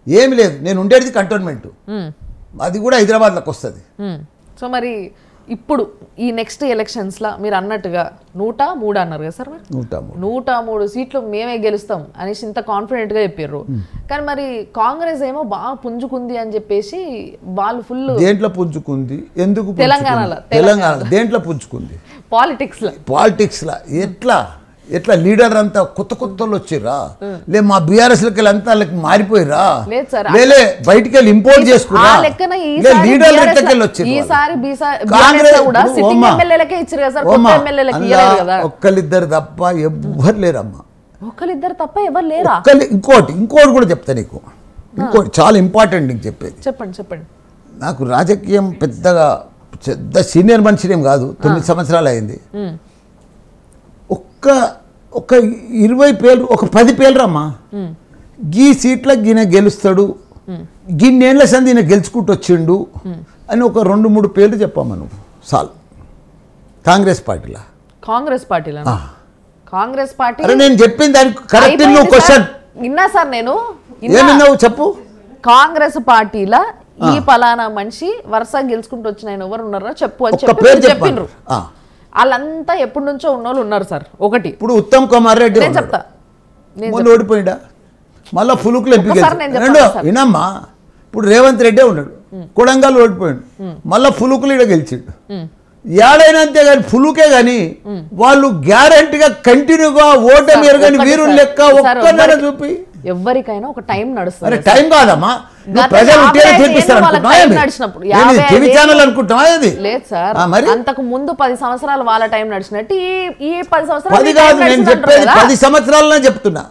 ఏమి లేదు, నేను ఉండేది కంటోన్మెంట్, అది కూడా హైదరాబాద్లోకి వస్తుంది. సో మరి ఇప్పుడు ఈ నెక్స్ట్ ఎలక్షన్స్లో మీరు అన్నట్టుగా 103 అన్నారు కదా సార్, 103 సీట్లు మేమే గెలుస్తాం అనేసి ఇంత కాన్ఫిడెంట్గా చెప్పారు. కానీ మరి కాంగ్రెస్ ఏమో బాగా పుంజుకుంది అని చెప్పేసి వాళ్ళు ఫుల్. దేంట్లో పుంజుకుంది? ఎందుకు? తెలంగాణలో దేంట్లో పుంజుకుంది? పాలిటిక్స్లో ఎట్లా లీడర్ అంతా కొత్త కొత్తలు వచ్చిర్రా? లే మా బీఆర్ఎస్లకి వెళ్ళి అంతా వాళ్ళకి మారిపోయిరా? లేలే బయటికి వెళ్ళి ఇంపోర్ట్ చేసుకురా? లీడర్లు ఎట్లకెళ్ళి వచ్చిర్రా? ఒక్కళ్ళిద్దరు తప్ప ఎవ్వరు లేరమ్మా. ఒక్కళ్ళిద్దరు తప్ప ఎవరు లేరా? ఇంకోటి కూడా చెప్తా నీకు, ఇంకోటి చాలా ఇంపార్టెంట్ నీకు చెప్పేది. చెప్పండి. నాకు రాజకీయం పెద్ద సీనియర్ మనిషినేం కాదు, 9 సంవత్సరాలు అయింది. ఒక 20 పేర్లు, ఒక 10 పేర్లు రమ్మా, గీ సీట్లకు ఈయన గెలుస్తాడు, గిన్నేళ్ల సంది ఈయన గెలుచుకుంటూ వచ్చిండు అని ఒక 2-3 పేర్లు చెప్పమ్మా నువ్వు చాలు. కాంగ్రెస్ పార్టీలో కాంగ్రెస్ పార్టీ నేను చెప్పింది దానికి కరెక్ట్. నువ్వు క్వశ్చన్ విన్నా సార్, నేను ఏమన్నావు చెప్పు. కాంగ్రెస్ పార్టీలో ఈ పలానా మనిషి వరుసగా గెలుచుకుంటూ వచ్చిన ఆయన ఎవరు ఉన్నారో చెప్పు అని చెప్పిండ్రు. వాళ్ళంతా ఎప్పటి నుంచో ఉన్నోళ్ళు ఉన్నారు సార్. ఒకటి ఇప్పుడు ఉత్తమ్ కుమార్ రెడ్డి నేను చెప్తా, ఓడిపోయిడా, మళ్ళా ఫులుకులు వినమ్మా. ఇప్పుడు రేవంత్ రెడ్డి ఉన్నాడు, కొడంగల్ ఓడిపోయాడు, మళ్ళా ఫులుకులు ఇక్కడ గెలిచిండు. ఏడైనా అంతే కానీ ఫులుకే కానీ వాళ్ళు గ్యారంటీగా కంటిన్యూగా ఓటమి ఎరగని వీరులు లెక్క ఒక్కనే చూపి ఎవరికైనా ఒక టైం నడుస్తుంది. టైం కాదమ్మా, ప్రజలు తీర్పిస్తారు టీవీ ఛానల్ అనుకుంటున్నా అది లేదు సార్. అంతకు ముందు 10 సంవత్సరాలు వాళ్ళ టైం నడిచినట్టు ఈ 10 సంవత్సరాలు 10 కాదు, నేను చెప్పేది 10 సంవత్సరాలనే చెప్తున్నా.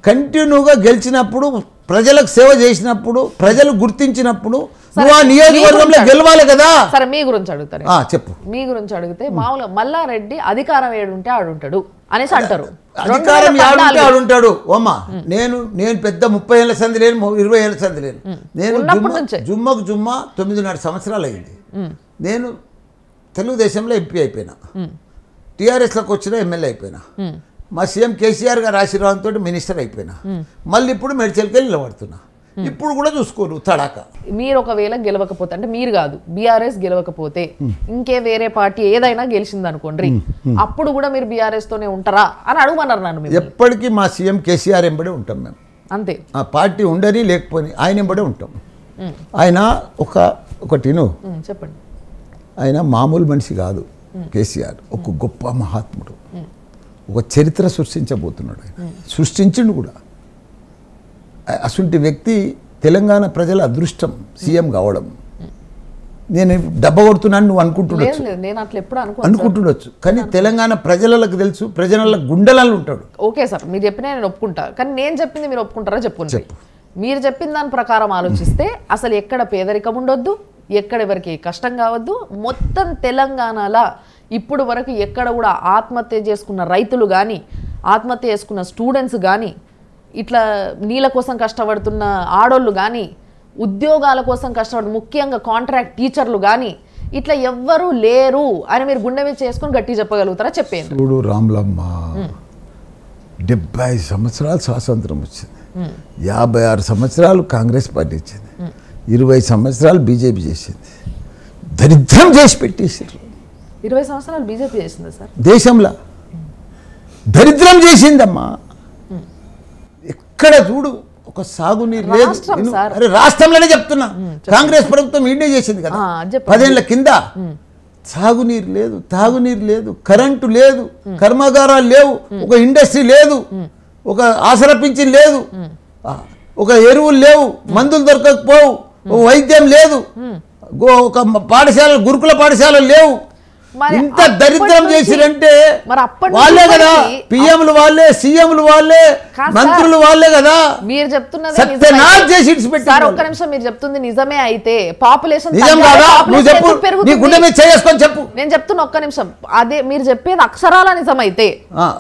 కంటిన్యూగా గెలిచినప్పుడు, ప్రజలకు సేవ చేసినప్పుడు, ప్రజలు గుర్తించినప్పుడు నువ్వు ఆ నియోజకవర్గంలో గెలవాలి కదా. సరే మీ గురించి అడుగుతారు, చెప్పు. మీ గురించి అడిగితే మామూలుగా మల్లారెడ్డి అధికారం ఏడుంటే ఆడుంటాడు అనేసి అంటారు. అధికారం ఏడుంటే ఆడుంటాడు. ఓమ్మా, నేను పెద్ద 30 ఏళ్ళ సంధి లేను, 20 ఏళ్ళ సంధి లేను. నేను జుమ్మకు 9.5 సంవత్సరాలు అయింది. నేను తెలుగుదేశంలో ఎంపీ అయిపోయినా, టీఆర్ఎస్లోకి వచ్చిన ఎమ్మెల్యే అయిపోయినా, మా సీఎం కేసీఆర్ గారు ఆశీర్వాదంతో మినిస్టర్ అయిపోయినా, మళ్ళీ ఇప్పుడు మెడికల్కి నిలబడుతున్నా. ఇప్పుడు కూడా చూసుకోరు తడాక. మీరు ఒకవేళ గెలవకపోతే, అంటే మీరు కాదు బీఆర్ఎస్ గెలవకపోతే ఇంకే వేరే పార్టీ ఏదైనా గెలిచింది అనుకోండి, అప్పుడు కూడా మీరు బీఆర్ఎస్ తోనే ఉంటారా అని అడుగుమన్నారు నన్ను. ఎప్పటికీ మా సీఎం కేసీఆర్ ఎంబడే ఉంటాం మేము, అంతే. ఆ పార్టీ ఉండని లేకపోని ఆయన ఎంబడే ఉంటాం. ఆయన ఒకటి చెప్పండి. ఆయన మామూలు మనిషి కాదు కేసీఆర్, ఒక గొప్ప మహాత్ముడు, ఒక చరిత్ర సృష్టించబోతున్నాడు. ఆయన సృష్టించిండు కూడా. అటువంటి వ్యక్తి తెలంగాణ ప్రజల అదృష్టం సీఎం కావడం. నేను డబ్బ కొడుతున్నాను నువ్వు అనుకుంటుండొచ్చు, కానీ తెలంగాణ ప్రజలకు తెలుసు, ప్రజల గుండెలలో ఉంటాడు. ఓకే సార్, మీరు చెప్పిన నేను ఒప్పుకుంటా, కానీ నేను చెప్పింది మీరు ఒప్పుకుంటారా చెప్పుకోండి. మీరు చెప్పిన దాని ప్రకారం ఆలోచిస్తే అసలు ఎక్కడ పేదరికం ఉండొద్దు, ఎక్కడ ఎవరికి కష్టం కావద్దు, మొత్తం తెలంగాణలో ఇప్పుడు వరకు ఎక్కడ కూడా ఆత్మహత్య చేసుకున్న రైతులు కానీ, ఆత్మహత్య చేసుకున్న స్టూడెంట్స్ కానీ, ఇట్లా నీళ్ళ కోసం కష్టపడుతున్న ఆడోళ్ళు కానీ, ఉద్యోగాల కోసం కష్టపడు ముఖ్యంగా కాంట్రాక్ట్ టీచర్లు కానీ, ఇట్లా ఎవ్వరూ లేరు అని మీరు గుండె మీద చేసుకుని గట్టి చెప్పగలుగుతారా? చెప్పేది చూడు రాములమ్మ, 70 సంవత్సరాలు స్వాతంత్రం వచ్చింది, 56 సంవత్సరాలు కాంగ్రెస్ పార్టీ ఇచ్చింది, 20 సంవత్సరాలు బీజేపీ చేసింది. దరిద్రం చేసి పెట్టేసారు. 20 సంవత్సరాలు బీజేపీ చేసింది సార్, దేశంలో దరిద్రం చేసిందమ్మా. ఎక్కడ చూడు ఒక సాగునీరు లేదు. అరే రాష్ట్రంలోనే చెప్తున్నా, కాంగ్రెస్ ప్రభుత్వం ఇండియా చేసింది కదా 10 ఏళ్ల కింద. సాగునీరు లేదు, తాగునీరు లేదు, కరెంటు లేదు, కర్మాగారాలు లేవు, ఒక ఇండస్ట్రీ లేదు, ఒక ఆసరా పింఛన్ లేదు, ఒక ఎరువులు లేవు, మందులు దొరకకపోవు, వైద్యం లేదు, ఒక పాఠశాలలు గురుకుల పాఠశాలలు లేవు. ఇంత దరిద్రం చేసిరంటే వాళ్ళే కదా పిఎంలు, వాళ్ళే సీఎంలు, వాళ్ళే మంత్రులు, వాళ్ళే కదా. మీరు చెప్తున్నది ఒక్క నిమిషం, మీరు చెప్తుంది నిజమే అయితే పాపులేషన్ నిజం కాదా? నువ్వు చెప్పు, నీ గుండె మీద చేసుకొని చెప్పు. నేను చెప్తున్నా ఒక్క నిమిషం. అదే మీరు చెప్పేది అక్షరాల నిజమైతే,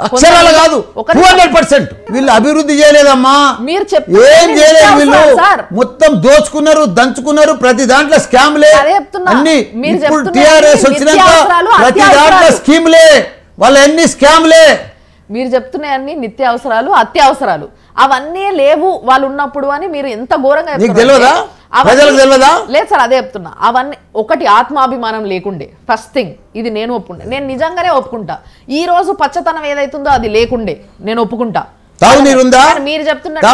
అక్షరాలు కాదు 200%. వీళ్ళు అభివృద్ధి చేయలేదమ్మా, మీరు ఏం చేయలేదు. వీళ్ళు మొత్తం దోచుకున్నారు, దంచుకున్నారు, ప్రతి దాంట్లో స్కామ్లే అన్ని. ఇప్పుడు టీఆర్ఎస్ వచ్చినాక ప్రతి దాంట్లో స్కీమ్లే, వాళ్ళ ఎన్ని స్కామ్లే. మీరు చెప్తున్నాయి అన్ని నిత్యావసరాలు, అత్యవసరాలు అవన్నీ లేవు వాళ్ళు ఉన్నప్పుడు అని మీరు ఎంత ఘోరంగా తెలియదా? లేదు సార్, అదే చెప్తున్నా. అవన్నీ ఒకటి ఆత్మాభిమానం లేకుండే ఫస్ట్ థింగ్, ఇది నేను ఒప్పుకుంటా, నేను నిజంగానే ఒప్పుకుంటా. ఈ రోజు పచ్చతనం ఏదైతుందో అది లేకుండే నేను ఒప్పుకుంటా. తాగునీరు ఉందా? మీరు చెప్తున్నారు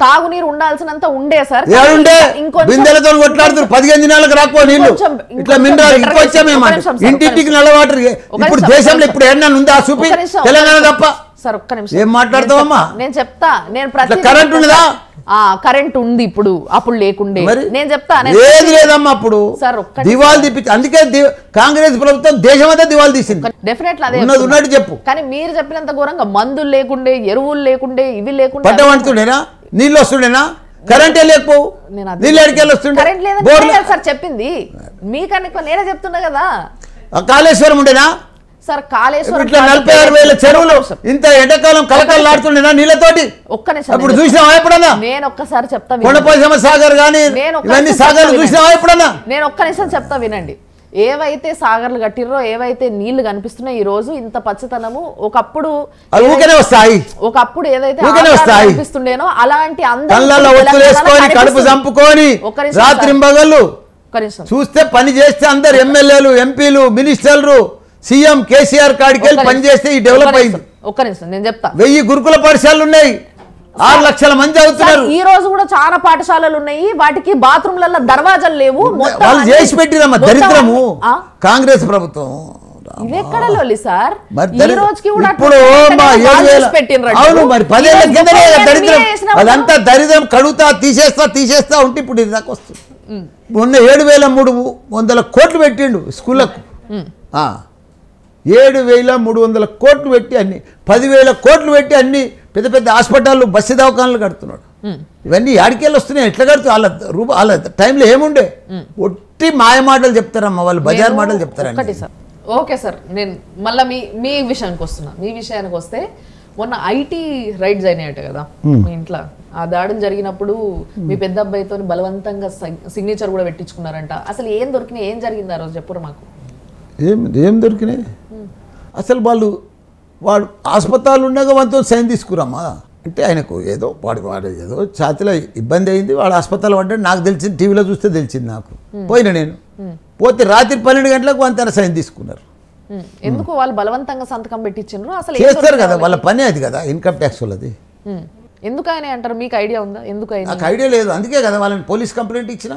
తాగునీరు ఉండాల్సినంత ఉండే సార్. బిందెలతో కొట్లాడుతారు, 15 దినాలకు రాకో నీళ్లు, ఇట్లా మినరల్ ఇంటింటికి నల్ల వాటర్. ఇప్పుడు దేశంలో ఇప్పుడు ఏమన్నా ఉందా చూపి, తెలంగాణ తప్ప. సార్ ఒక్క నిమిషం, ఏం మాట్లాడతావమ్మా? నేను చెప్తా. నేను కరెంట్ ఉండదా? కరెంట్ ఉంది ఇప్పుడు, అప్పుడు లేకుండే. నేను చెప్తా ఏది లేదమ్మా అప్పుడు. దివాళి తీపించి, అందుకే కాంగ్రెస్ ప్రభుత్వం దేశమంతా దివాళి తీసింది. డెఫినెట్లీ అదే ఉన్నట్టు చెప్పు. కానీ మీరు చెప్పినంత ఘోరంగా మందులు లేకుండే, ఎరువులు లేకుండే, ఇవి లేకుండే, పంట వండుతుండేనా, నీళ్ళు వస్తుండేనా, కరెంటే లేకపోవు, నీళ్ళు ఎడికెళ్ళి వస్తుండే. కరెంట్ లేదని సార్ చెప్పింది మీకన్నా, నేనే చెప్తున్నా కదా. కాళేశ్వరం ఉండేనా సార్? కాళేశ్వరం ఇట్లా 46,000 చెరువులు ఇంత ఎండాకాలం కలకల్లాడుతుండేనా నీళ్ళతోటి? ఒక్క నిమిషం, అప్పుడు చూసినావా ఎప్పుడన్నా? నేను ఒక్కసారి చెప్తా, కొండపోచమ్మ సాగర్ కానీ ఇవన్నీ సాగర్లు చూసినావా ఎప్పుడన్నా? నేను ఒక్క నిమిషం చెప్తా వినండి. ఏవైతే సాగర్లు కట్టిర్రో, ఏవైతే నీళ్లు కనిపిస్తున్నాయి ఈ రోజు ఇంత పచ్చతనము, ఒకప్పుడు వస్తాయి, ఒకప్పుడు ఏదైతే కనిపిస్తుండేనో అలాంటి కడుపు చంపుకొని రాత్రింబగళ్ళు చూస్తే పని చేస్తే అందరు ఎమ్మెల్యేలు, ఎంపీలు, మినిస్టర్లు, సీఎం కేసీఆర్ కాడికి వెళ్ళి పని చేస్తే ఈ డెవలప్ అయింది. ఒక్క నిమిషం నేను చెప్తా. 1000 గురుకుల పాఠశాలలు ఉన్నాయి, 6 లక్షల మంది అవుతున్నారు. ఈ రోజు కూడా చాలా పాఠశాలలు ఉన్నాయి, వాటికి బాత్రూమ్లలో దర్వాజాలు లేవు. వాళ్ళు చేసి పెట్టిరమ్మా దరిద్రము. కాంగ్రెస్ ప్రభుత్వం ఇది ఎక్కడ లొల్లి సార్? మరి ఈ రోజుకి కూడా ఇప్పుడు మా 7,000 పెట్టినరు. అవును మరి 10 ఏళ్ల కిందనే దరిద్రం అదంతా దరిద్రం కడుగుతా తీసేస్తా ఉంటే ఇప్పుడు ఇది దాకా వస్తుంది. మొన్న 7,300 కోట్లు పెట్టిండు స్కూళ్ళకు. 7,300 కోట్లు పెట్టి అన్ని 10,000 కోట్లు పెట్టి అన్ని పెద్ద పెద్ద హాస్పిటళ్ళు బస్సు దవాఖానలు కడుతున్నాడు. ఇవన్నీ యాడికెళ్ళి వస్తున్నాయి, ఎట్లా కడుతూ వాళ్ళ టైంలో ఏముండే? ఒట్టి మాయ మాటలు చెప్తారమ్మా వాళ్ళు, బజార్ మాటలు చెప్తారండి. సార్ ఓకే సార్, నేను మళ్ళీ మీ విషయానికి వస్తున్నా. మీ విషయానికి వస్తే మొన్న ఐటీ రైడ్స్ అయినాయట కదా మీ ఇంట్లో. ఆ దాడులు జరిగినప్పుడు మీ పెద్ద అబ్బాయితో బలవంతంగా సిగ్నేచర్ కూడా పెట్టించుకున్నారంట. అసలు ఏం దొరికినాయి, ఏం జరిగింది ఆ రోజు చెప్పురు మాకు. ఏం దొరికినాయి? అసలు వాడు ఆసుపత్రులు ఉండగా వాళ్ళతో సైన్ తీసుకురామా అంటే ఆయనకు ఏదో వాడు ఏదో ఛాతిలో ఇబ్బంది అయింది, వాడు ఆసుపత్రిలో పడ్డాడు. నాకు తెలిసింది, టీవీలో చూస్తే తెలిసింది నాకు. పోయినా నేను పోతే రాత్రి 12 గంటలకు వంతన సైన్ తీసుకున్నారు. ఎందుకు వాళ్ళు బలవంతంగా సంతకం పెట్టించారు? అసలు చేస్తారు కదా, వాళ్ళ పని అది కదా, ఇన్కమ్ ట్యాక్స్ వాళ్ళది. ఎందుకు ఆయన అంటారు? మీకు ఐడియా ఉందా ఎందుకు ఆయన? నాకు ఐడియా లేదు, అందుకే కదా వాళ్ళని పోలీస్ కంప్లైంట్ ఇచ్చిన,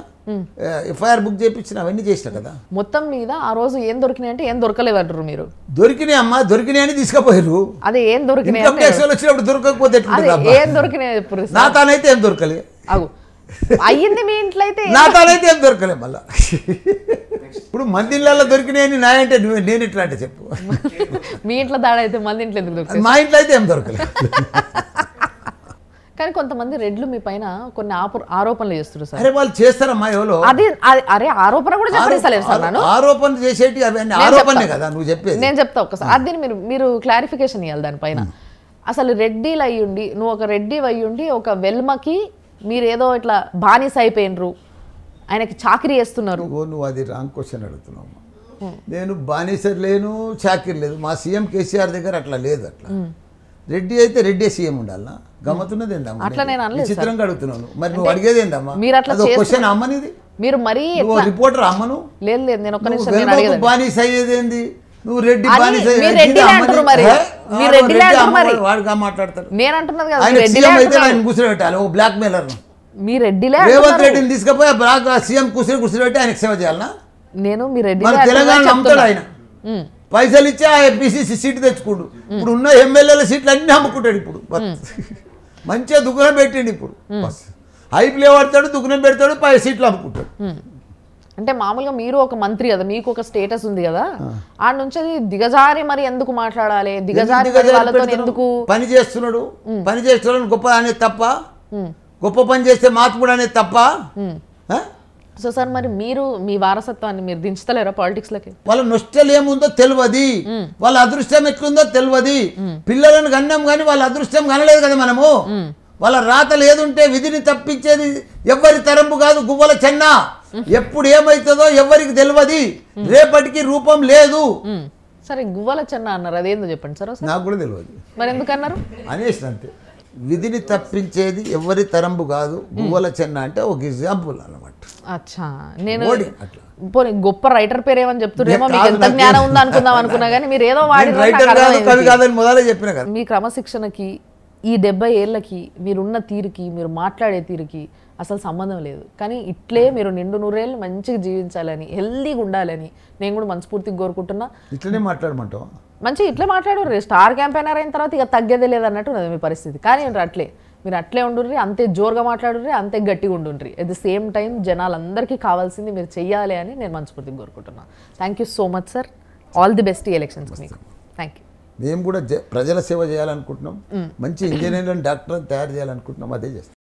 ఎఫ్ఐఆర్ బుక్ చేయించిన, అవన్నీ చేసిన కదా. మొత్తం మీద ఆ రోజు ఏం దొరికినాయి అంటే ఏం దొరకలేదంటారు మీరు. దొరికినాయి అమ్మా, దొరికినాయి అని తీసుకుపోయారు. అదే ఏం దొరికినాయి ఇన్కమ్ ట్యాక్స్ వాళ్ళు వచ్చినప్పుడు దొరకకపోతే ఏం దొరికినాయి? నా తానైతే ఏం దొరకలే. అవు అయ్యింది మీ ఇంట్లో అయితే, నా తానైతే ఏం దొరకలే. మళ్ళా ఇప్పుడు మంది ఇళ్ళల్లో దొరికినాయని నా అంటే నేను ఇట్లా అంటే చెప్పు. మీ ఇంట్లో దాడి అయితే మంది ఇంట్లో ఎందుకు దొరికింది? మా ఇంట్లో అయితే ఏం దొరకలే. కానీ కొంతమంది రెడ్లు మీ పైన కొన్ని ఆరోపణలు చేస్తారు సార్. అరే వాళ్ళు చేస్తారమ్మా ఎవరో. అరే ఆరోపణ కూడా చెప్పలేదు సార్. నేను ఆరోపణ చేసేటి అవన్నీ ఆరోపణే కదా నువ్వు చెప్పేది. నేను చెప్తా ఒక్కసారి, అది మీరు క్లారిఫికేషన్ ఇవ్వాలి దానిపైన. అసలు రెడ్డిలు అయ్యుండి, నువ్వు ఒక రెడ్డి అయ్యుండి ఒక వెల్మకి మీరు ఏదో ఇట్లా బానిస అయిపోయినరు, ఆయనకి చాకరీ చేస్తున్నారు. నువ్వు అది రాంగ్ క్వశ్చన్ అడుగుతున్నావు. నేను బానిస లేను, చాకరీ లేదు. మా సీఎం కేసీఆర్ దగ్గర అట్లా లేదు. అట్లా రెడ్డి అయితే రెడ్డి సీఎం ఉండాలన్నా గమ్మతున్నది ఏందమ్మా? అట్లా నేను అనలేదు, చిత్రంగా అడుగుతున్నాను. మరి నువ్వు అడిగేది ఏందమ్మా? మీరు అట్లా క్వశ్చన్ అమ్మనిది. మీరు మరీ రిపోర్టర్ అమ్మను. లేదు నేను ఒక్క నిమిషం బానిస అయ్యేది ఏంది? నువ్వు రెడ్డి బానిస వాడుగా మాట్లాడతాడు. నేను అంటున్నది కదా, ఆయన సీఎం అయితే ఆయన కూర్చోబెట్టాలి. ఓ బ్లాక్ మెయిలర్ మీ రెడ్డిలే రేవంత్ రెడ్డిని తీసుకుపోయి బ్లాక్ సీఎం కూర్చోబెట్టి ఆయనకు సేవ చేయాలన్నా? నేను మీ రెడ్డి మన తెలంగాణ అమ్ముతాడు ఆయన. పైసలు ఇచ్చి ఆ ఎంపీసీసీ సీటు తెచ్చుకోడు. ఇప్పుడు ఉన్న ఎమ్మెల్యేల సీట్లు అన్నీ అమ్ముకుంటాడు. ఇప్పుడు మంచిగా దుకాణం పెట్టిండు. ఇప్పుడు హైప్లే పడతాడు, దుకాణం పెడతాడు, 10 సీట్లు అమ్ముకుంటాడు. అంటే మామూలుగా మీరు ఒక మంత్రి కదా, మీకు ఒక స్టేటస్ ఉంది కదా, ఆ నుంచి దిగజారి మరి ఎందుకు మాట్లాడాలి? దిగజారి వాళ్ళతో ఎందుకు? పని చేస్తున్నాడు, పని చేస్తున్నాడు గొప్ప అనేది తప్ప, గొప్ప పని చేస్తే మార్పుడు అనేది తప్ప. సో సార్ మరి మీరు మీ వారసత్వాన్ని మీరు దించుతలేరా పాలిటిక్స్ లకి? వాళ్ళ నొష్టలు ఏముందో తెలియదు, వాళ్ళ అదృష్టం ఎట్లుందో తెలియదు. పిల్లలను కన్నాం కానీ వాళ్ళ అదృష్టం కనలేదు కదా మనము. వాళ్ళ రాత లేదుంటే విధిని తప్పించేది ఎవ్వరి తరంపు కాదు గువ్వల చెన్న. ఎప్పుడు ఏమవుతుందో ఎవరికి తెలియదు, రేపటికి రూపం లేదు. సరే గువ్వల చెన్న అన్నారు, అదేందో చెప్పండి సార్. నాకు కూడా తెలియదు, మరి ఎందుకు అన్నారు? అనేసి అంతే. విధిని తప్పించేది ఎవరి తరంపు కాదు గువ్వల చెన్న అంటే ఒక ఎగ్జాంపుల్ అన్నమాట. అచ్చా, నేను గొప్ప రైటర్ పేరు ఏమని చెప్తురేమో, మీకు ఎంత జ్ఞానం ఉందా అనుకుందాం అనుకున్నా కానీ మీరు ఏదో వాడి మొదలే చెప్పిన కదా. మీ క్రమశిక్షణకి ఈ 70 ఏళ్ళకి మీరున్న తీరుకి, మీరు మాట్లాడే తీరుకి అసలు సంబంధం లేదు. కానీ ఇట్లే మీరు నిండు 100 ఏళ్ళు మంచిగా జీవించాలని, హెల్దీగా ఉండాలని నేను కూడా మనస్ఫూర్తిగా కోరుకుంటున్నా. ఇట్లనే మాట్లాడమంటావా? మంచిగా ఇట్లే మాట్లాడుర్రి. స్టార్ క్యాంపెయినర్ అయిన తర్వాత ఇక తగ్గేదే లేదన్నట్టు ఉన్నది మీ పరిస్థితి. కానీ మీరు అట్లే ఉండుర్రి, అంతే జోరుగా మాట్లాడుర్రి, అంతే గట్టిగా ఉండుర్రి. అట్ ది సేమ్ టైం జనాలందరికీ కావాల్సింది మీరు చెయ్యాలి అని నేను మనస్ఫూర్తిగా కోరుకుంటున్నాను. Thank you so much sir. All the best ఈ ఎలక్షన్స్కి మీకు. Thank you. మేము కూడా ప్రజల సేవ చేయాలనుకుంటున్నాం, మంచి ఇంజనీర్లను డాక్టర్లను తయారు చేయాలనుకుంటున్నాం, అదే చేస్తాం.